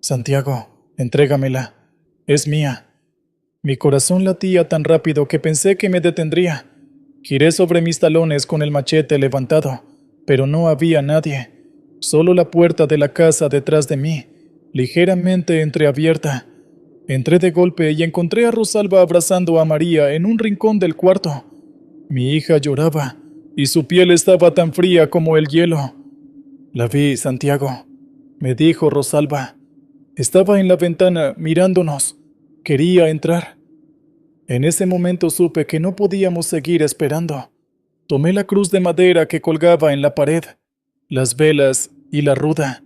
Santiago, entrégamela. Es mía. Mi corazón latía tan rápido que pensé que me detendría. Giré sobre mis talones con el machete levantado, pero no había nadie. Solo la puerta de la casa detrás de mí, ligeramente entreabierta. Entré de golpe y encontré a Rosalba abrazando a María en un rincón del cuarto. Mi hija lloraba, y su piel estaba tan fría como el hielo. La vi, Santiago, me dijo Rosalba. Estaba en la ventana, mirándonos. Quería entrar. En ese momento supe que no podíamos seguir esperando. Tomé la cruz de madera que colgaba en la pared, las velas y la ruda.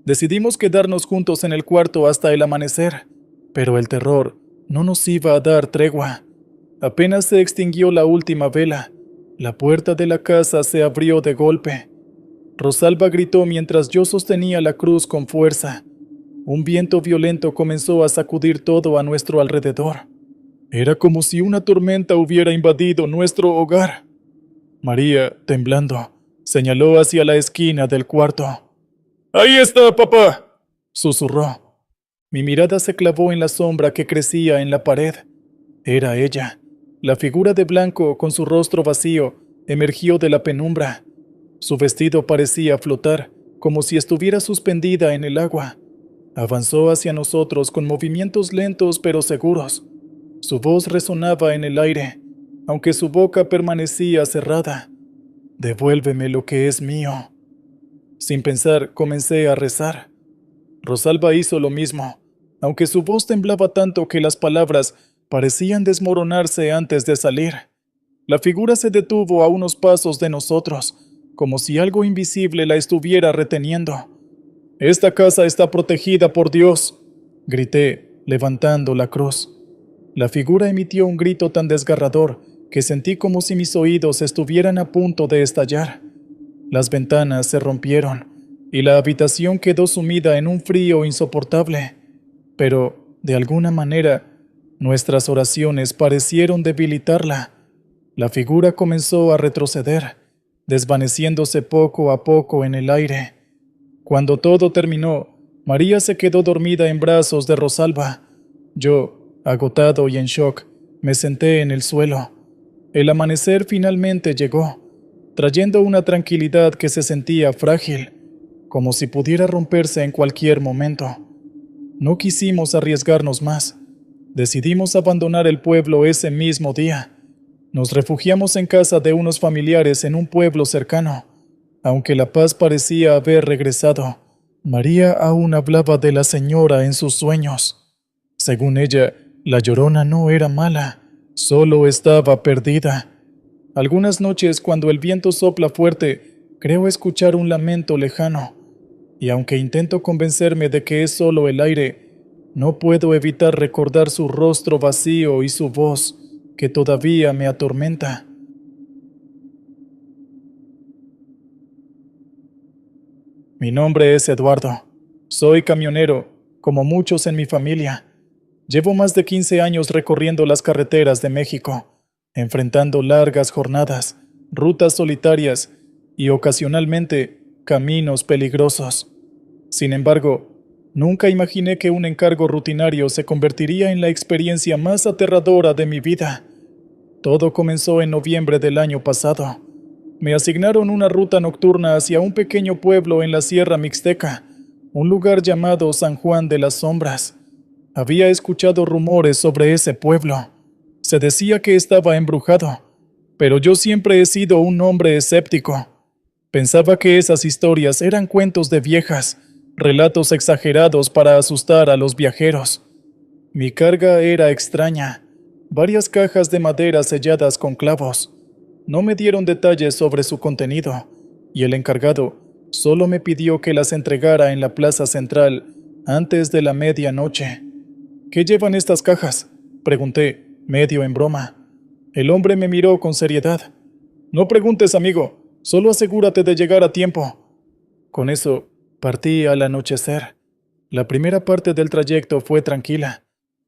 Decidimos quedarnos juntos en el cuarto hasta el amanecer, pero el terror no nos iba a dar tregua. Apenas se extinguió la última vela, la puerta de la casa se abrió de golpe. Rosalba gritó mientras yo sostenía la cruz con fuerza. Un viento violento comenzó a sacudir todo a nuestro alrededor. Era como si una tormenta hubiera invadido nuestro hogar. María, temblando, señaló hacia la esquina del cuarto. ¡Ahí está, papá!, susurró. Mi mirada se clavó en la sombra que crecía en la pared. Era ella. La figura de blanco, con su rostro vacío, emergió de la penumbra. Su vestido parecía flotar, como si estuviera suspendida en el agua. Avanzó hacia nosotros con movimientos lentos pero seguros. Su voz resonaba en el aire, aunque su boca permanecía cerrada. «Devuélveme lo que es mío». Sin pensar, comencé a rezar. Rosalba hizo lo mismo, aunque su voz temblaba tanto que las palabras parecían desmoronarse antes de salir. La figura se detuvo a unos pasos de nosotros, como si algo invisible la estuviera reteniendo. «Esta casa está protegida por Dios», grité, levantando la cruz. La figura emitió un grito tan desgarrador que sentí como si mis oídos estuvieran a punto de estallar. Las ventanas se rompieron y la habitación quedó sumida en un frío insoportable. Pero, de alguna manera, nuestras oraciones parecieron debilitarla. La figura comenzó a retroceder, desvaneciéndose poco a poco en el aire. Cuando todo terminó, María se quedó dormida en brazos de Rosalba. Yo, agotado y en shock, me senté en el suelo. El amanecer finalmente llegó, trayendo una tranquilidad que se sentía frágil, como si pudiera romperse en cualquier momento. No quisimos arriesgarnos más. Decidimos abandonar el pueblo ese mismo día. Nos refugiamos en casa de unos familiares en un pueblo cercano. Aunque la paz parecía haber regresado, María aún hablaba de la señora en sus sueños. Según ella, la Llorona no era mala, solo estaba perdida. Algunas noches, cuando el viento sopla fuerte, creo escuchar un lamento lejano, y aunque intento convencerme de que es solo el aire, no puedo evitar recordar su rostro vacío y su voz, que todavía me atormenta. Mi nombre es Eduardo. Soy camionero, como muchos en mi familia. Llevo más de 15 años recorriendo las carreteras de México, enfrentando largas jornadas, rutas solitarias y ocasionalmente caminos peligrosos. Sin embargo, nunca imaginé que un encargo rutinario se convertiría en la experiencia más aterradora de mi vida. Todo comenzó en noviembre del año pasado. Me asignaron una ruta nocturna hacia un pequeño pueblo en la Sierra Mixteca, un lugar llamado San Juan de las Sombras. Había escuchado rumores sobre ese pueblo. Se decía que estaba embrujado, pero yo siempre he sido un hombre escéptico. Pensaba que esas historias eran cuentos de viejas, relatos exagerados para asustar a los viajeros. Mi carga era extraña, varias cajas de madera selladas con clavos. No me dieron detalles sobre su contenido, y el encargado solo me pidió que las entregara en la plaza central antes de la medianoche. ¿Qué llevan estas cajas?, pregunté, medio en broma. El hombre me miró con seriedad. No preguntes, amigo, solo asegúrate de llegar a tiempo. Con eso, partí al anochecer. La primera parte del trayecto fue tranquila.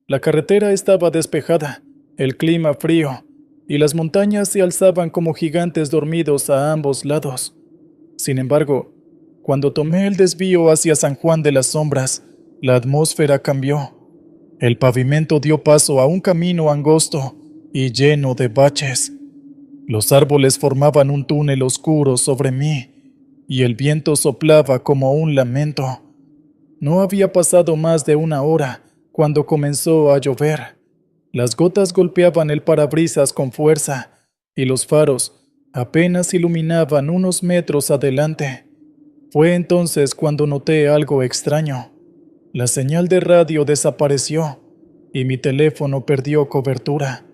La carretera estaba despejada, el clima frío, y las montañas se alzaban como gigantes dormidos a ambos lados. Sin embargo, cuando tomé el desvío hacia San Juan de las Sombras, la atmósfera cambió. El pavimento dio paso a un camino angosto y lleno de baches. Los árboles formaban un túnel oscuro sobre mí, y el viento soplaba como un lamento. No había pasado más de una hora cuando comenzó a llover. Las gotas golpeaban el parabrisas con fuerza, y los faros apenas iluminaban unos metros adelante. Fue entonces cuando noté algo extraño. La señal de radio desapareció, y mi teléfono perdió cobertura.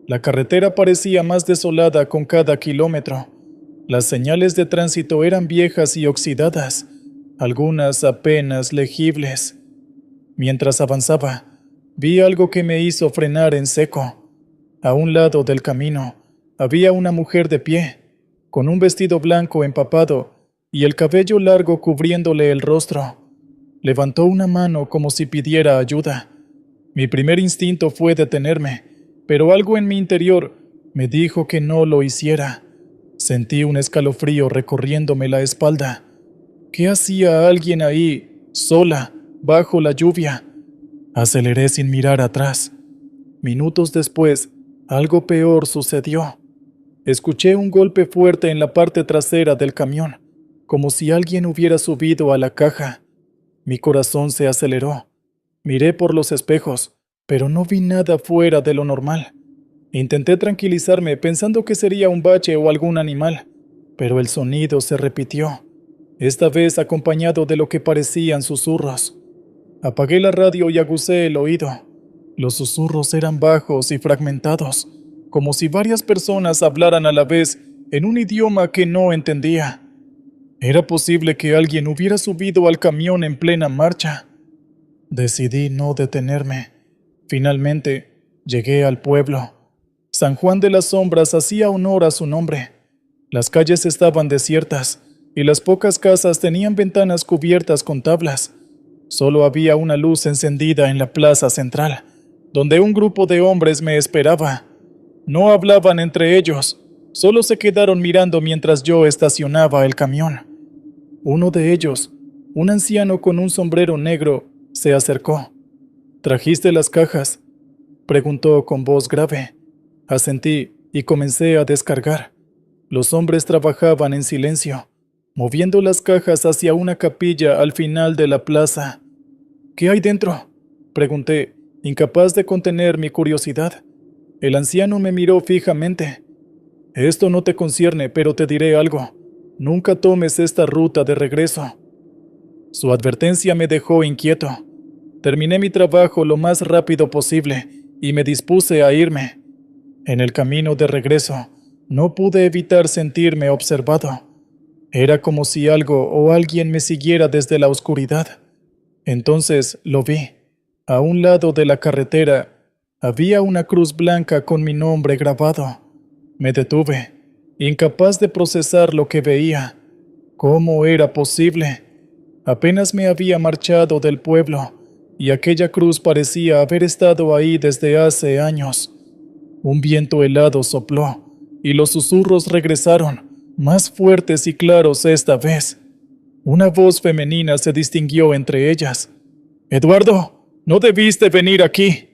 La carretera parecía más desolada con cada kilómetro. Las señales de tránsito eran viejas y oxidadas, algunas apenas legibles. Mientras avanzaba, vi algo que me hizo frenar en seco. A un lado del camino había una mujer de pie, con un vestido blanco empapado y el cabello largo cubriéndole el rostro. Levantó una mano como si pidiera ayuda. Mi primer instinto fue detenerme, pero algo en mi interior me dijo que no lo hiciera. Sentí un escalofrío recorriéndome la espalda. ¿Qué hacía alguien ahí, sola, bajo la lluvia? Aceleré sin mirar atrás. Minutos después, algo peor sucedió. Escuché un golpe fuerte en la parte trasera del camión, como si alguien hubiera subido a la caja. Mi corazón se aceleró. Miré por los espejos, pero no vi nada fuera de lo normal. Intenté tranquilizarme pensando que sería un bache o algún animal, pero el sonido se repitió, esta vez acompañado de lo que parecían susurros. Apagué la radio y aguzé el oído. Los susurros eran bajos y fragmentados, como si varias personas hablaran a la vez en un idioma que no entendía. ¿Era posible que alguien hubiera subido al camión en plena marcha? Decidí no detenerme. Finalmente, llegué al pueblo. San Juan de las Sombras hacía honor a su nombre. Las calles estaban desiertas y las pocas casas tenían ventanas cubiertas con tablas. Solo había una luz encendida en la plaza central, donde un grupo de hombres me esperaba. No hablaban entre ellos, solo se quedaron mirando mientras yo estacionaba el camión. Uno de ellos, un anciano con un sombrero negro, se acercó. ¿Trajiste las cajas?, preguntó con voz grave. Asentí y comencé a descargar. Los hombres trabajaban en silencio, moviendo las cajas hacia una capilla al final de la plaza. ¿Qué hay dentro?, pregunté, incapaz de contener mi curiosidad. El anciano me miró fijamente. Esto no te concierne, pero te diré algo. Nunca tomes esta ruta de regreso. Su advertencia me dejó inquieto. Terminé mi trabajo lo más rápido posible y me dispuse a irme. En el camino de regreso, no pude evitar sentirme observado. Era como si algo o alguien me siguiera desde la oscuridad. Entonces lo vi. A un lado de la carretera había una cruz blanca con mi nombre grabado. Me detuve, incapaz de procesar lo que veía. ¿Cómo era posible? Apenas me había marchado del pueblo, y aquella cruz parecía haber estado ahí desde hace años. Un viento helado sopló, y los susurros regresaron, más fuertes y claros esta vez. Una voz femenina se distinguió entre ellas. «Eduardo, no debiste venir aquí».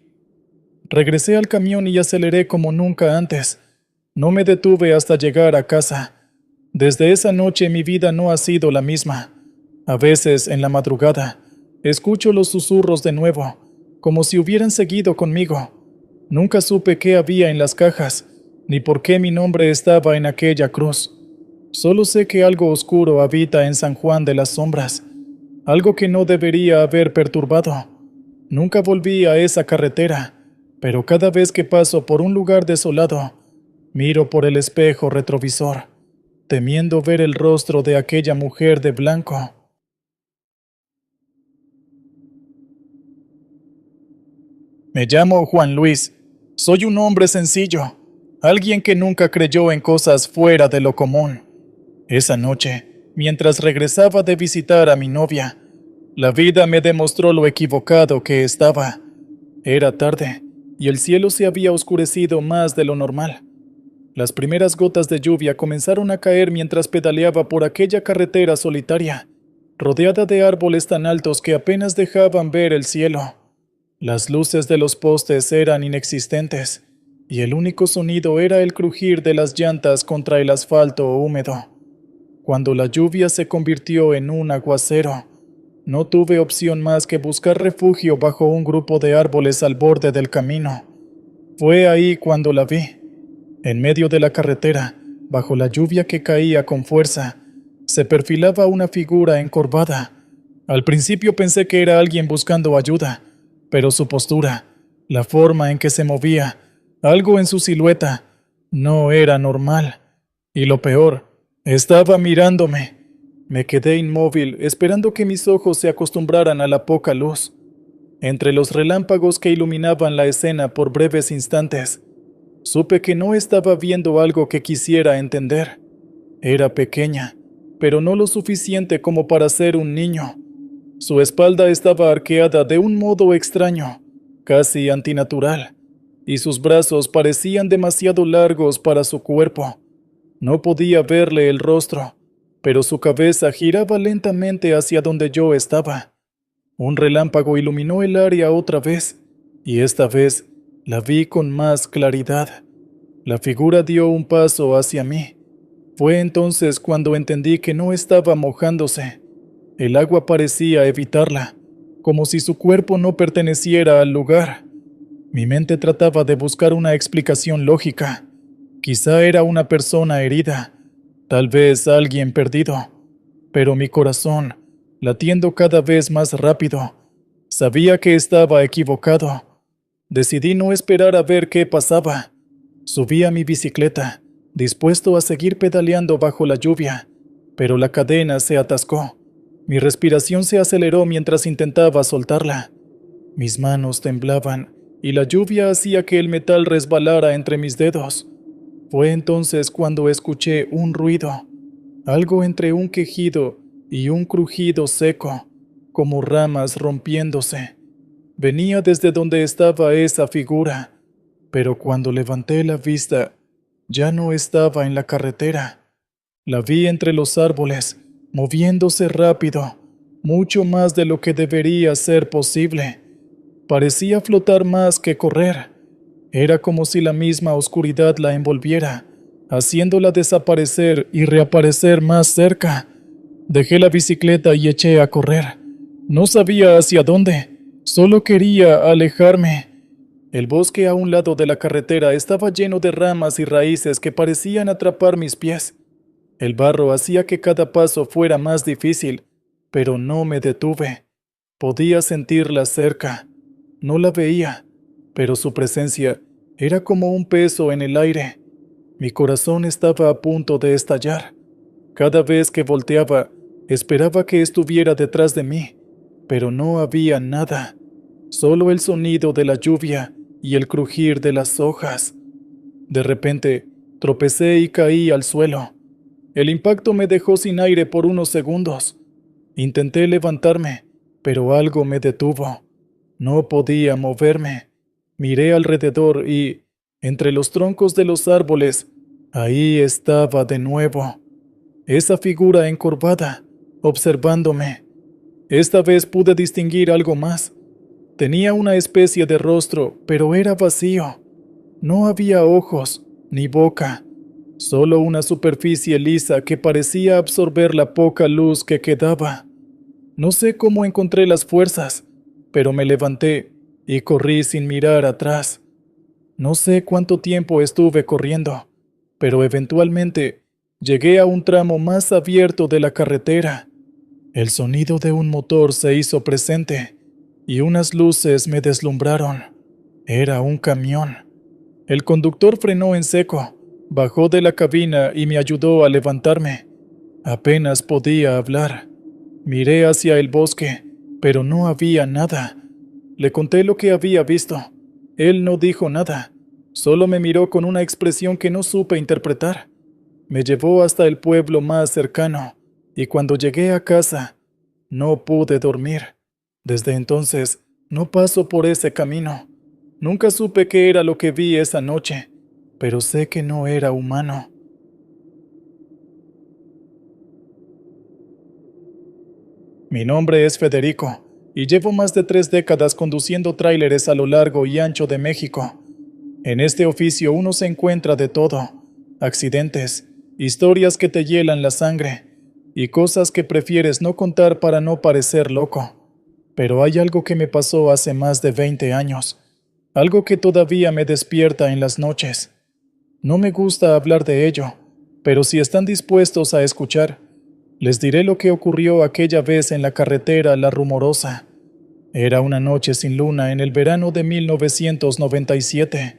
Regresé al camión y aceleré como nunca antes. No me detuve hasta llegar a casa. Desde esa noche mi vida no ha sido la misma. A veces, en la madrugada, escucho los susurros de nuevo, como si hubieran seguido conmigo. Nunca supe qué había en las cajas, ni por qué mi nombre estaba en aquella cruz. Solo sé que algo oscuro habita en San Juan de las Sombras, algo que no debería haber perturbado. Nunca volví a esa carretera, pero cada vez que paso por un lugar desolado, miro por el espejo retrovisor, temiendo ver el rostro de aquella mujer de blanco. Me llamo Juan Luis. Soy un hombre sencillo, alguien que nunca creyó en cosas fuera de lo común. Esa noche, mientras regresaba de visitar a mi novia, la vida me demostró lo equivocado que estaba. Era tarde, y el cielo se había oscurecido más de lo normal. Las primeras gotas de lluvia comenzaron a caer mientras pedaleaba por aquella carretera solitaria, rodeada de árboles tan altos que apenas dejaban ver el cielo. Las luces de los postes eran inexistentes, y el único sonido era el crujir de las llantas contra el asfalto húmedo. Cuando la lluvia se convirtió en un aguacero, no tuve opción más que buscar refugio bajo un grupo de árboles al borde del camino. Fue ahí cuando la vi. En medio de la carretera, bajo la lluvia que caía con fuerza, se perfilaba una figura encorvada. Al principio pensé que era alguien buscando ayuda, pero su postura, la forma en que se movía, algo en su silueta, no era normal. Y lo peor, estaba mirándome. Me quedé inmóvil, esperando que mis ojos se acostumbraran a la poca luz. Entre los relámpagos que iluminaban la escena por breves instantes, supe que no estaba viendo algo que quisiera entender. Era pequeña, pero no lo suficiente como para ser un niño. Su espalda estaba arqueada de un modo extraño, casi antinatural, y sus brazos parecían demasiado largos para su cuerpo. No podía verle el rostro, pero su cabeza giraba lentamente hacia donde yo estaba. Un relámpago iluminó el área otra vez, y esta vez la vi con más claridad. La figura dio un paso hacia mí. Fue entonces cuando entendí que no estaba mojándose. El agua parecía evitarla, como si su cuerpo no perteneciera al lugar. Mi mente trataba de buscar una explicación lógica. Quizá era una persona herida, tal vez alguien perdido. Pero mi corazón, latiendo cada vez más rápido, sabía que estaba equivocado. Decidí no esperar a ver qué pasaba. Subí a mi bicicleta, dispuesto a seguir pedaleando bajo la lluvia, pero la cadena se atascó. Mi respiración se aceleró mientras intentaba soltarla. Mis manos temblaban y la lluvia hacía que el metal resbalara entre mis dedos. Fue entonces cuando escuché un ruido, algo entre un quejido y un crujido seco, como ramas rompiéndose. Venía desde donde estaba esa figura. pero cuando levanté la vista, ya no estaba en la carretera. La vi entre los árboles, moviéndose rápido, mucho más de lo que debería ser posible. Parecía flotar más que correr. Era como si la misma oscuridad la envolviera, haciéndola desaparecer y reaparecer más cerca. Dejé la bicicleta y eché a correr. No sabía hacia dónde, solo quería alejarme. El bosque a un lado de la carretera estaba lleno de ramas y raíces que parecían atrapar mis pies. El barro hacía que cada paso fuera más difícil, pero no me detuve. Podía sentirla cerca. No la veía, pero su presencia era como un peso en el aire. Mi corazón estaba a punto de estallar. Cada vez que volteaba, esperaba que estuviera detrás de mí, pero no había nada, solo el sonido de la lluvia y el crujir de las hojas. De repente, tropecé y caí al suelo. El impacto me dejó sin aire por unos segundos. Intenté levantarme, pero algo me detuvo. No podía moverme. Miré alrededor y, entre los troncos de los árboles, ahí estaba de nuevo. Esa figura encorvada, observándome. Esta vez pude distinguir algo más. Tenía una especie de rostro, pero era vacío. No había ojos, ni boca, solo una superficie lisa que parecía absorber la poca luz que quedaba. No sé cómo encontré las fuerzas, pero me levanté y corrí sin mirar atrás. No sé cuánto tiempo estuve corriendo, pero eventualmente llegué a un tramo más abierto de la carretera. El sonido de un motor se hizo presente y unas luces me deslumbraron. Era un camión. El conductor frenó en seco, bajó de la cabina y me ayudó a levantarme. Apenas podía hablar. Miré hacia el bosque, pero no había nada. Le conté lo que había visto. Él no dijo nada, solo me miró con una expresión que no supe interpretar. Me llevó hasta el pueblo más cercano, y cuando llegué a casa, no pude dormir. Desde entonces, no paso por ese camino. Nunca supe qué era lo que vi esa noche, pero sé que no era humano. Mi nombre es Federico, y llevo más de 3 décadas conduciendo tráileres a lo largo y ancho de México. En este oficio uno se encuentra de todo: accidentes, historias que te hielan la sangre, y cosas que prefieres no contar para no parecer loco. Pero hay algo que me pasó hace más de 20 años, algo que todavía me despierta en las noches. No me gusta hablar de ello, pero si están dispuestos a escuchar, les diré lo que ocurrió aquella vez en la carretera La Rumorosa. Era una noche sin luna en el verano de 1997.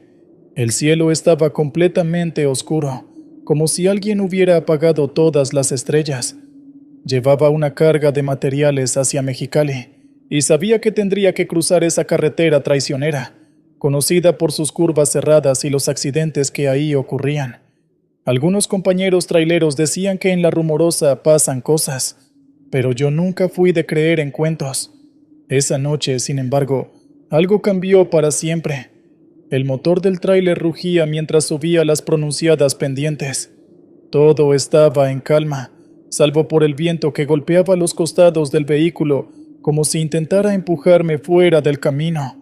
El cielo estaba completamente oscuro, como si alguien hubiera apagado todas las estrellas. Llevaba una carga de materiales hacia Mexicali, y sabía que tendría que cruzar esa carretera traicionera, conocida por sus curvas cerradas y los accidentes que ahí ocurrían. Algunos compañeros traileros decían que en La Rumorosa pasan cosas, pero yo nunca fui de creer en cuentos. Esa noche, sin embargo, algo cambió para siempre. El motor del tráiler rugía mientras subía las pronunciadas pendientes. Todo estaba en calma, salvo por el viento que golpeaba los costados del vehículo como si intentara empujarme fuera del camino.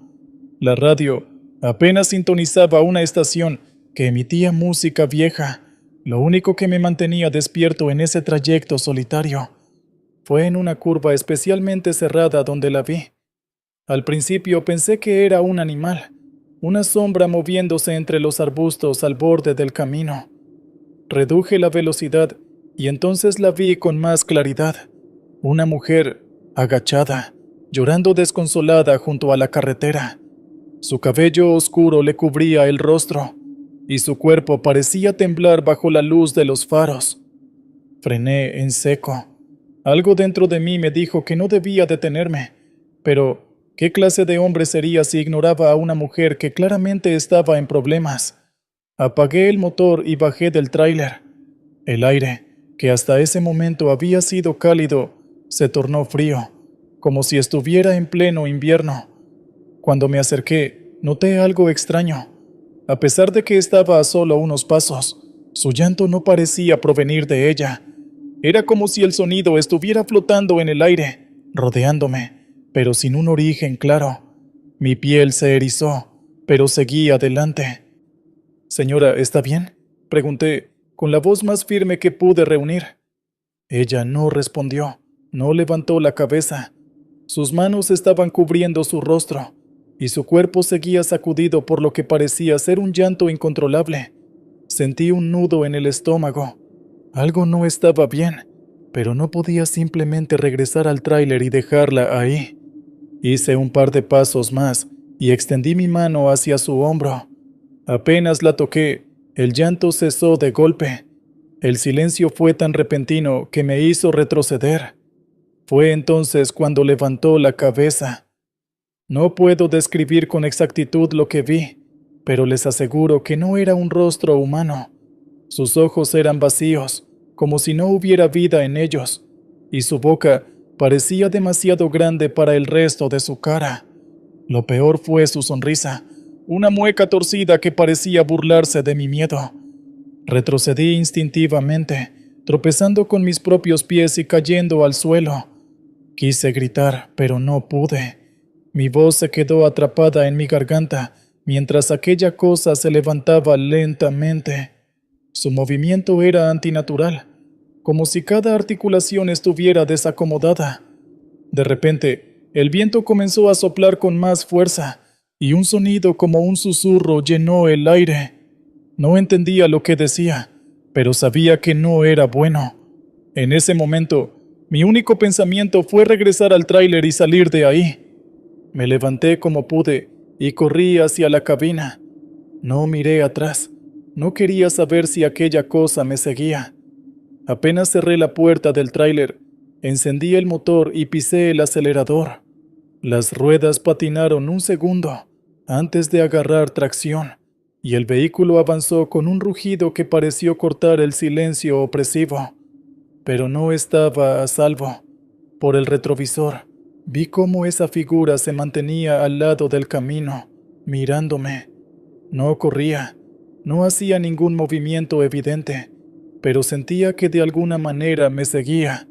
La radio apenas sintonizaba una estación que emitía música vieja. Lo único que me mantenía despierto en ese trayecto solitario fue en una curva especialmente cerrada donde la vi. Al principio pensé que era un animal, una sombra moviéndose entre los arbustos al borde del camino. Reduje la velocidad y entonces la vi con más claridad. Una mujer, agachada, llorando desconsolada junto a la carretera. Su cabello oscuro le cubría el rostro, y su cuerpo parecía temblar bajo la luz de los faros. Frené en seco. Algo dentro de mí me dijo que no debía detenerme, pero ¿qué clase de hombre sería si ignoraba a una mujer que claramente estaba en problemas? Apagué el motor y bajé del tráiler. El aire, que hasta ese momento había sido cálido, se tornó frío, como si estuviera en pleno invierno. Cuando me acerqué, noté algo extraño. A pesar de que estaba a solo unos pasos, su llanto no parecía provenir de ella. Era como si el sonido estuviera flotando en el aire, rodeándome, pero sin un origen claro. Mi piel se erizó, pero seguí adelante. «Señora, ¿está bien?», pregunté, con la voz más firme que pude reunir. Ella no respondió, no levantó la cabeza. Sus manos estaban cubriendo su rostro, y su cuerpo seguía sacudido por lo que parecía ser un llanto incontrolable. Sentí un nudo en el estómago. Algo no estaba bien, pero no podía simplemente regresar al tráiler y dejarla ahí. Hice un par de pasos más y extendí mi mano hacia su hombro. Apenas la toqué, el llanto cesó de golpe. El silencio fue tan repentino que me hizo retroceder. Fue entonces cuando levantó la cabeza. No puedo describir con exactitud lo que vi, pero les aseguro que no era un rostro humano. Sus ojos eran vacíos, como si no hubiera vida en ellos, y su boca parecía demasiado grande para el resto de su cara. Lo peor fue su sonrisa, una mueca torcida que parecía burlarse de mi miedo. Retrocedí instintivamente, tropezando con mis propios pies y cayendo al suelo. Quise gritar, pero no pude. Mi voz se quedó atrapada en mi garganta mientras aquella cosa se levantaba lentamente. Su movimiento era antinatural, como si cada articulación estuviera desacomodada. De repente, el viento comenzó a soplar con más fuerza, y un sonido como un susurro llenó el aire. No entendía lo que decía, pero sabía que no era bueno. En ese momento, mi único pensamiento fue regresar al tráiler y salir de ahí. Me levanté como pude y corrí hacia la cabina. No miré atrás. No quería saber si aquella cosa me seguía. Apenas cerré la puerta del tráiler, encendí el motor y pisé el acelerador. Las ruedas patinaron un segundo antes de agarrar tracción, y el vehículo avanzó con un rugido que pareció cortar el silencio opresivo. Pero no estaba a salvo. Por el retrovisor, vi cómo esa figura se mantenía al lado del camino, mirándome. No corría, no hacía ningún movimiento evidente, pero sentía que de alguna manera me seguía.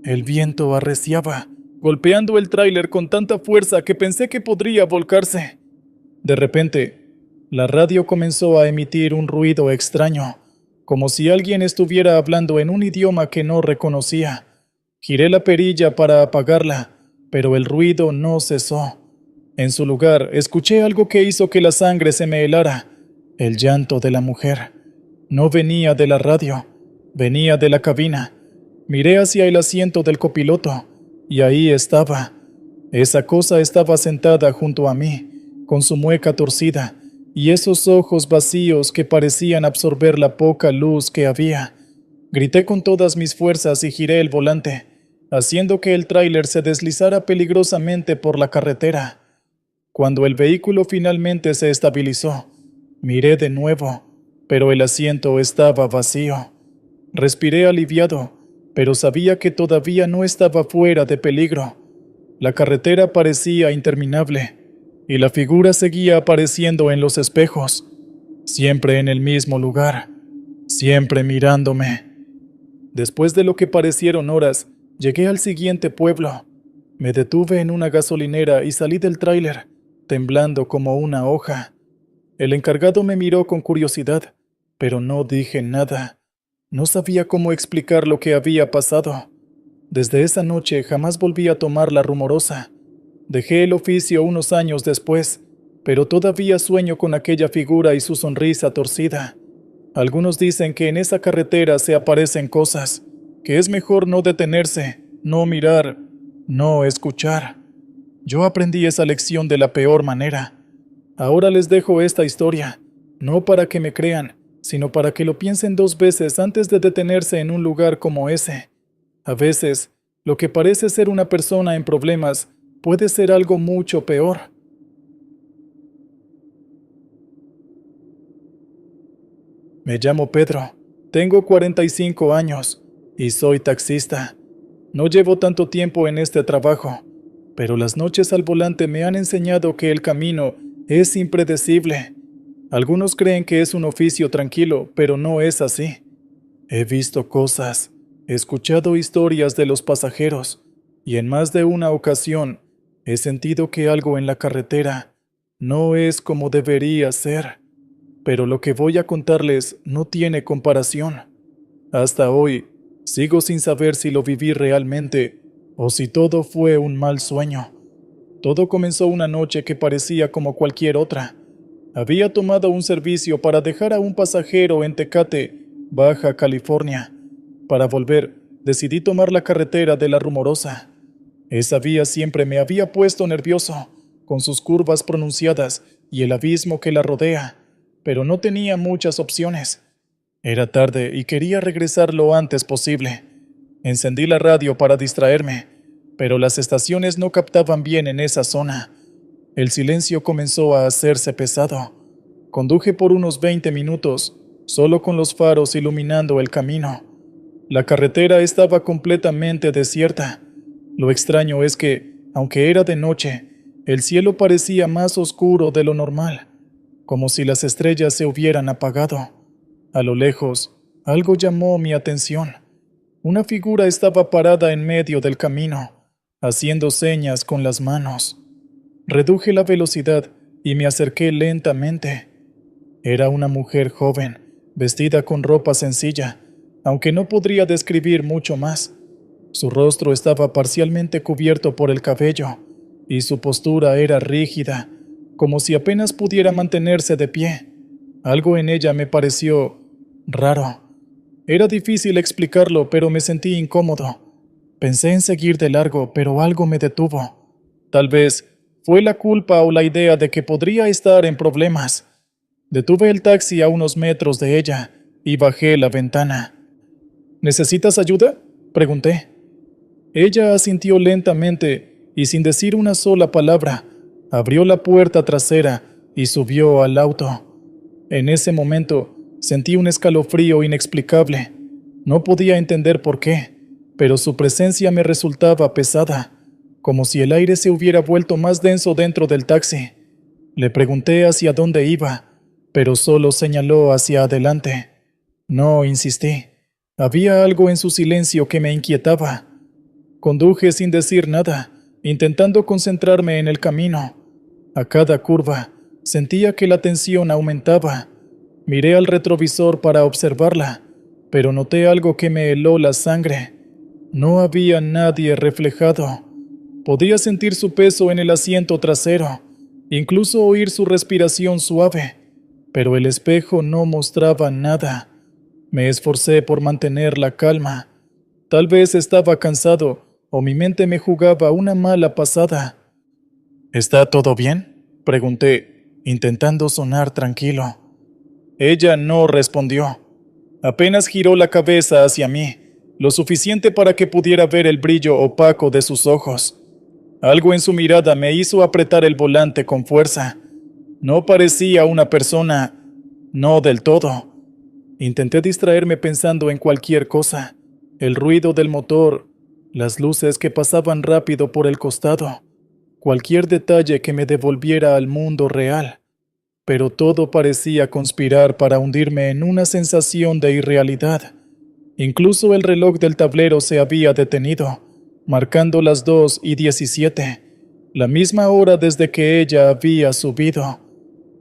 El viento arreciaba, golpeando el tráiler con tanta fuerza que pensé que podría volcarse. De repente, la radio comenzó a emitir un ruido extraño, como si alguien estuviera hablando en un idioma que no reconocía. Giré la perilla para apagarla, pero el ruido no cesó. En su lugar, escuché algo que hizo que la sangre se me helara: el llanto de la mujer. No venía de la radio, venía de la cabina. Miré hacia el asiento del copiloto, y ahí estaba. Esa cosa estaba sentada junto a mí, con su mueca torcida, y esos ojos vacíos que parecían absorber la poca luz que había. Grité con todas mis fuerzas y giré el volante, haciendo que el tráiler se deslizara peligrosamente por la carretera. Cuando el vehículo finalmente se estabilizó, miré de nuevo, pero el asiento estaba vacío. Respiré aliviado, pero sabía que todavía no estaba fuera de peligro. La carretera parecía interminable, y la figura seguía apareciendo en los espejos, siempre en el mismo lugar, siempre mirándome. Después de lo que parecieron horas, llegué al siguiente pueblo. Me detuve en una gasolinera y salí del tráiler, temblando como una hoja. El encargado me miró con curiosidad, pero no dije nada. No sabía cómo explicar lo que había pasado. Desde esa noche jamás volví a tomar la rumorosa. Dejé el oficio unos años después, pero todavía sueño con aquella figura y su sonrisa torcida. Algunos dicen que en esa carretera se aparecen cosas, que es mejor no detenerse, no mirar, no escuchar. Yo aprendí esa lección de la peor manera. Ahora les dejo esta historia, no para que me crean, sino para que lo piensen dos veces antes de detenerse en un lugar como ese. A veces, lo que parece ser una persona en problemas puede ser algo mucho peor. Me llamo Pedro, tengo 45 años y soy taxista. No llevo tanto tiempo en este trabajo, pero las noches al volante me han enseñado que el camino es impredecible. Algunos creen que es un oficio tranquilo, pero no es así. He visto cosas, he escuchado historias de los pasajeros, y en más de una ocasión he sentido que algo en la carretera no es como debería ser. Pero lo que voy a contarles no tiene comparación. Hasta hoy, sigo sin saber si lo viví realmente o si todo fue un mal sueño. Todo comenzó una noche que parecía como cualquier otra. Había tomado un servicio para dejar a un pasajero en Tecate, Baja California. Para volver, decidí tomar la carretera de La Rumorosa. Esa vía siempre me había puesto nervioso, con sus curvas pronunciadas y el abismo que la rodea, pero no tenía muchas opciones. Era tarde y quería regresar lo antes posible. Encendí la radio para distraerme, pero las estaciones no captaban bien en esa zona. El silencio comenzó a hacerse pesado. Conduje por unos 20 minutos, solo con los faros iluminando el camino. La carretera estaba completamente desierta. Lo extraño es que, aunque era de noche, el cielo parecía más oscuro de lo normal, como si las estrellas se hubieran apagado. A lo lejos, algo llamó mi atención. Una figura estaba parada en medio del camino, haciendo señas con las manos. Reduje la velocidad y me acerqué lentamente. Era una mujer joven, vestida con ropa sencilla, aunque no podría describir mucho más. Su rostro estaba parcialmente cubierto por el cabello, y su postura era rígida, como si apenas pudiera mantenerse de pie. Algo en ella me pareció raro. Era difícil explicarlo, pero me sentí incómodo. Pensé en seguir de largo, pero algo me detuvo. Tal vez fue la culpa o la idea de que podría estar en problemas. Detuve el taxi a unos metros de ella y bajé la ventana. ¿Necesitas ayuda?, pregunté. Ella asintió lentamente y sin decir una sola palabra, abrió la puerta trasera y subió al auto. En ese momento sentí un escalofrío inexplicable. No podía entender por qué, pero su presencia me resultaba pesada, como si el aire se hubiera vuelto más denso dentro del taxi. Le pregunté hacia dónde iba, pero solo señaló hacia adelante. No insistí. Había algo en su silencio que me inquietaba. Conduje sin decir nada, intentando concentrarme en el camino. A cada curva, sentía que la tensión aumentaba. Miré al retrovisor para observarla, pero noté algo que me heló la sangre. No había nadie reflejado. Podía sentir su peso en el asiento trasero, incluso oír su respiración suave, pero el espejo no mostraba nada. Me esforcé por mantener la calma. Tal vez estaba cansado o mi mente me jugaba una mala pasada. ¿Está todo bien?, pregunté, intentando sonar tranquilo. Ella no respondió. Apenas giró la cabeza hacia mí, lo suficiente para que pudiera ver el brillo opaco de sus ojos. Algo en su mirada me hizo apretar el volante con fuerza. No parecía una persona, no del todo. Intenté distraerme pensando en cualquier cosa, el ruido del motor, las luces que pasaban rápido por el costado, cualquier detalle que me devolviera al mundo real. Pero todo parecía conspirar para hundirme en una sensación de irrealidad. Incluso el reloj del tablero se había detenido, marcando las 2:17, la misma hora desde que ella había subido.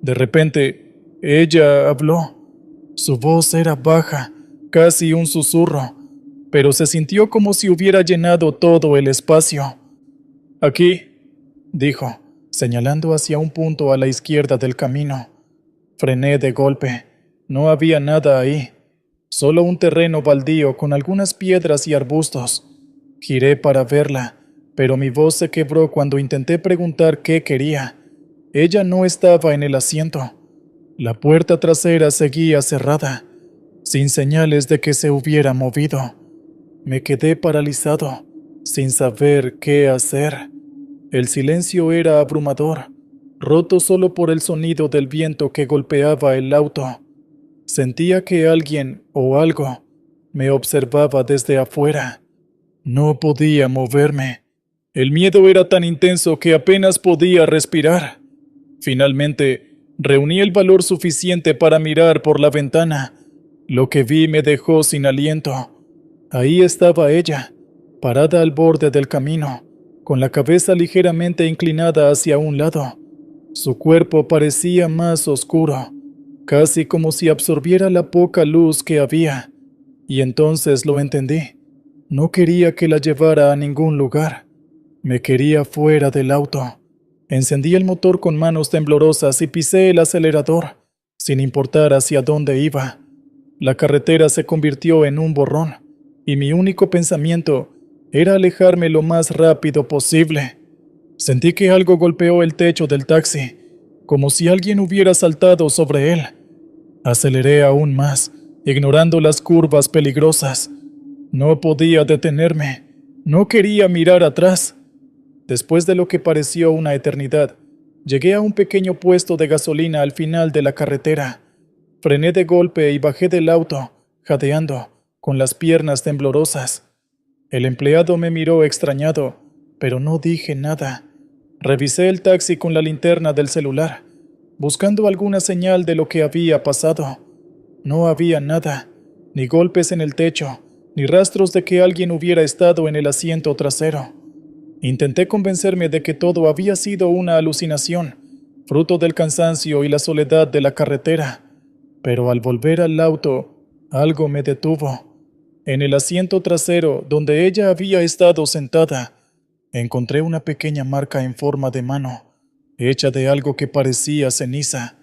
De repente, ella habló. Su voz era baja, casi un susurro, pero se sintió como si hubiera llenado todo el espacio. «Aquí», dijo, señalando hacia un punto a la izquierda del camino. Frené de golpe. No había nada ahí, solo un terreno baldío con algunas piedras y arbustos. Giré para verla, pero mi voz se quebró cuando intenté preguntar qué quería. Ella no estaba en el asiento. La puerta trasera seguía cerrada, sin señales de que se hubiera movido. Me quedé paralizado, sin saber qué hacer. El silencio era abrumador, roto solo por el sonido del viento que golpeaba el auto. Sentía que alguien o algo me observaba desde afuera. No podía moverme. El miedo era tan intenso que apenas podía respirar. Finalmente, Reuní el valor suficiente para mirar por la ventana. Lo que vi me dejó sin aliento. Ahí estaba ella, parada al borde del camino, con la cabeza ligeramente inclinada hacia un lado. Su cuerpo parecía más oscuro, casi como si absorbiera la poca luz que había. Y entonces lo entendí. No quería que la llevara a ningún lugar. Me quería fuera del auto. Encendí el motor con manos temblorosas y pisé el acelerador, sin importar hacia dónde iba. La carretera se convirtió en un borrón, y mi único pensamiento era alejarme lo más rápido posible. Sentí que algo golpeó el techo del taxi, como si alguien hubiera saltado sobre él. Aceleré aún más, ignorando las curvas peligrosas. No podía detenerme. No quería mirar atrás. Después de lo que pareció una eternidad, llegué a un pequeño puesto de gasolina al final de la carretera. Frené de golpe y bajé del auto, jadeando, con las piernas temblorosas. El empleado me miró extrañado, pero no dije nada. Revisé el taxi con la linterna del celular, buscando alguna señal de lo que había pasado. No había nada, ni golpes en el techo, ni rastros de que alguien hubiera estado en el asiento trasero. Intenté convencerme de que todo había sido una alucinación, fruto del cansancio y la soledad de la carretera, pero al volver al auto, algo me detuvo. En el asiento trasero, donde ella había estado sentada, encontré una pequeña marca en forma de mano, hecha de algo que parecía ceniza.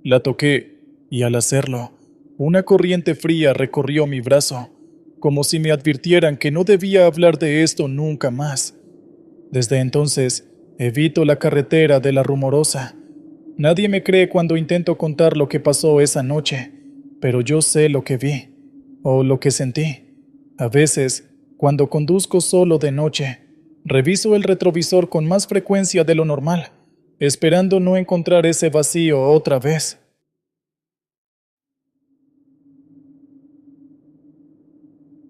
La toqué, y al hacerlo, una corriente fría recorrió mi brazo, como si me advirtieran que no debía hablar de esto nunca más. Desde entonces, evito la carretera de la Rumorosa. Nadie me cree cuando intento contar lo que pasó esa noche, pero yo sé lo que vi, o lo que sentí. A veces, cuando conduzco solo de noche, reviso el retrovisor con más frecuencia de lo normal, esperando no encontrar ese vacío otra vez.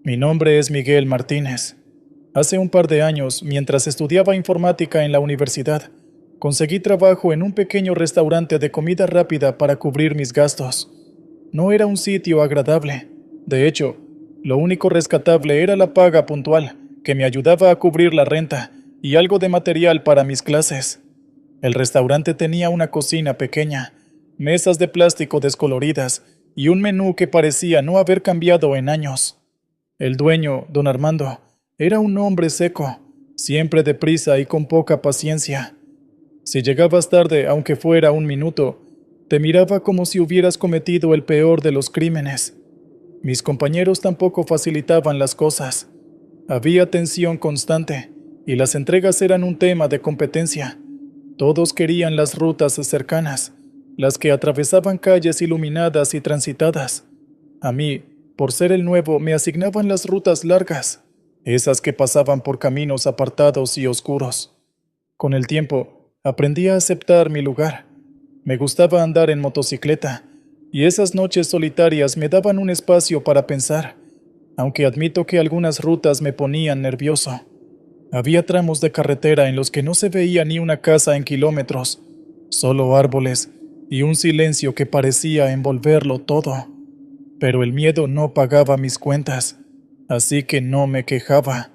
Mi nombre es Miguel Martínez. Hace un par de años, mientras estudiaba informática en la universidad, conseguí trabajo en un pequeño restaurante de comida rápida para cubrir mis gastos. No era un sitio agradable. De hecho, lo único rescatable era la paga puntual, que me ayudaba a cubrir la renta y algo de material para mis clases. El restaurante tenía una cocina pequeña, mesas de plástico descoloridas y un menú que parecía no haber cambiado en años. El dueño, don Armando, era un hombre seco, siempre deprisa y con poca paciencia. Si llegabas tarde, aunque fuera un minuto, te miraba como si hubieras cometido el peor de los crímenes. Mis compañeros tampoco facilitaban las cosas. Había tensión constante, y las entregas eran un tema de competencia. Todos querían las rutas cercanas, las que atravesaban calles iluminadas y transitadas. A mí, por ser el nuevo, me asignaban las rutas largas, esas que pasaban por caminos apartados y oscuros. Con el tiempo, aprendí a aceptar mi lugar. Me gustaba andar en motocicleta, y esas noches solitarias me daban un espacio para pensar, aunque admito que algunas rutas me ponían nervioso. Había tramos de carretera en los que no se veía ni una casa en kilómetros, solo árboles y un silencio que parecía envolverlo todo. Pero el miedo no pagaba mis cuentas, así que no me quejaba.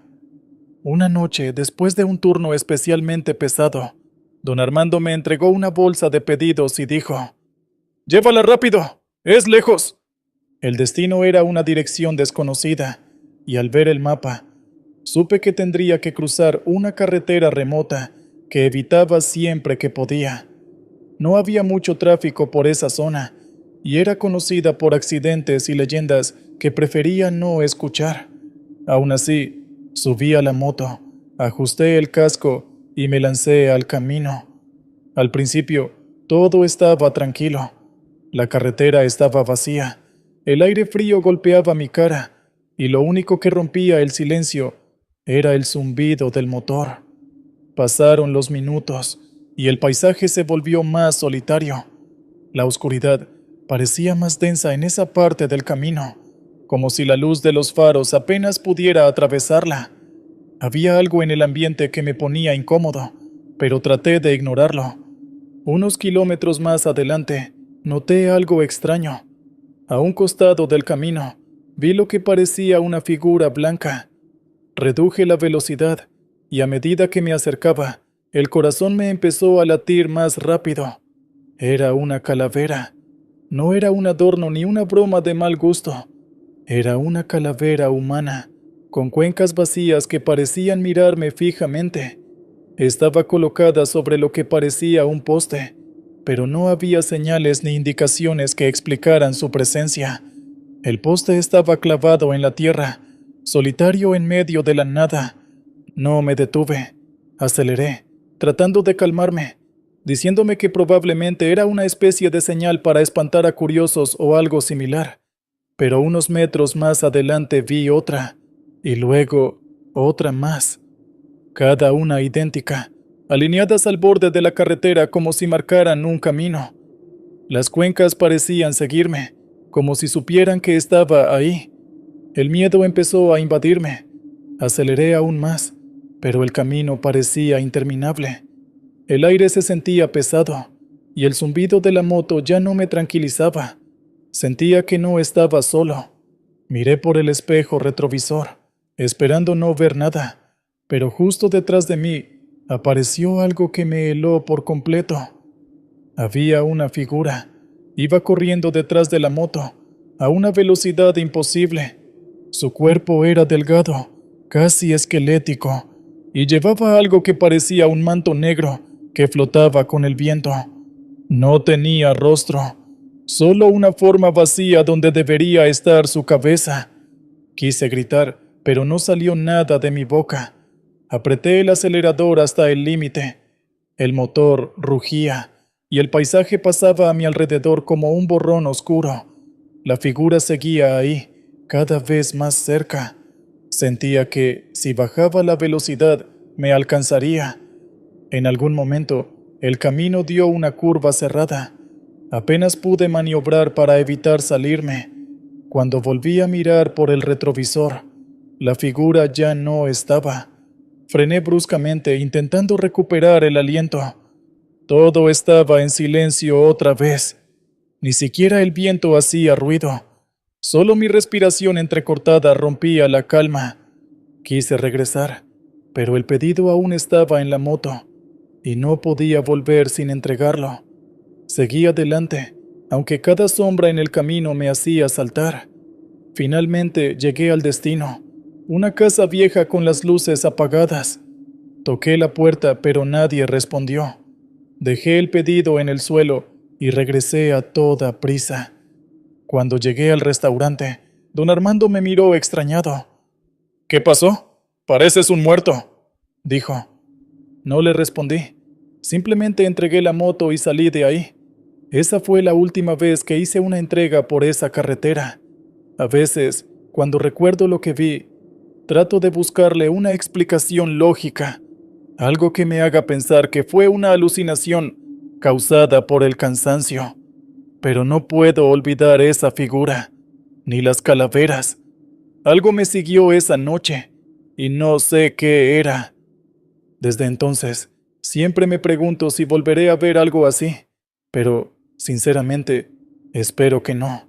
Una noche, después de un turno especialmente pesado, don Armando me entregó una bolsa de pedidos y dijo: «¡Llévala rápido! ¡Es lejos!». El destino era una dirección desconocida, y al ver el mapa, supe que tendría que cruzar una carretera remota que evitaba siempre que podía. No había mucho tráfico por esa zona, y era conocida por accidentes y leyendas que prefería no escuchar. Aún así, subí a la moto, ajusté el casco y me lancé al camino. Al principio, todo estaba tranquilo. La carretera estaba vacía, el aire frío golpeaba mi cara, y lo único que rompía el silencio era el zumbido del motor. Pasaron los minutos, y el paisaje se volvió más solitario. La oscuridad parecía más densa en esa parte del camino, como si la luz de los faros apenas pudiera atravesarla. Había algo en el ambiente que me ponía incómodo, pero traté de ignorarlo. Unos kilómetros más adelante, noté algo extraño. A un costado del camino, vi lo que parecía una figura blanca. Reduje la velocidad, y a medida que me acercaba, el corazón me empezó a latir más rápido. Era una calavera. No era un adorno ni una broma de mal gusto. Era una calavera humana, con cuencas vacías que parecían mirarme fijamente. Estaba colocada sobre lo que parecía un poste, pero no había señales ni indicaciones que explicaran su presencia. El poste estaba clavado en la tierra, solitario en medio de la nada. No me detuve. Aceleré, tratando de calmarme, diciéndome que probablemente era una especie de señal para espantar a curiosos o algo similar. Pero unos metros más adelante vi otra, y luego otra más, cada una idéntica, alineadas al borde de la carretera como si marcaran un camino. Las cuencas parecían seguirme, como si supieran que estaba ahí. El miedo empezó a invadirme. Aceleré aún más, pero el camino parecía interminable. El aire se sentía pesado, y el zumbido de la moto ya no me tranquilizaba. Sentía que no estaba solo. Miré por el espejo retrovisor, esperando no ver nada, pero justo detrás de mí apareció algo que me heló por completo. Había una figura. Iba corriendo detrás de la moto, a una velocidad imposible. Su cuerpo era delgado, casi esquelético, y llevaba algo que parecía un manto negro que flotaba con el viento. No tenía rostro, solo una forma vacía donde debería estar su cabeza. Quise gritar, pero no salió nada de mi boca. Apreté el acelerador hasta el límite. El motor rugía, y el paisaje pasaba a mi alrededor como un borrón oscuro. La figura seguía ahí, cada vez más cerca. Sentía que, si bajaba la velocidad, me alcanzaría. En algún momento, el camino dio una curva cerrada. Apenas pude maniobrar para evitar salirme. Cuando volví a mirar por el retrovisor, la figura ya no estaba. Frené bruscamente, intentando recuperar el aliento. Todo estaba en silencio otra vez. Ni siquiera el viento hacía ruido. Solo mi respiración entrecortada rompía la calma. Quise regresar, pero el pedido aún estaba en la moto, y no podía volver sin entregarlo. Seguí adelante, aunque cada sombra en el camino me hacía saltar. Finalmente llegué al destino, una casa vieja con las luces apagadas. Toqué la puerta, pero nadie respondió. Dejé el pedido en el suelo y regresé a toda prisa. Cuando llegué al restaurante, don Armando me miró extrañado. «¿Qué pasó? Pareces un muerto», dijo. No le respondí. Simplemente entregué la moto y salí de ahí. Esa fue la última vez que hice una entrega por esa carretera. A veces, cuando recuerdo lo que vi, trato de buscarle una explicación lógica, algo que me haga pensar que fue una alucinación causada por el cansancio. Pero no puedo olvidar esa figura, ni las calaveras. Algo me siguió esa noche, y no sé qué era. Desde entonces, siempre me pregunto si volveré a ver algo así, pero, sinceramente, espero que no.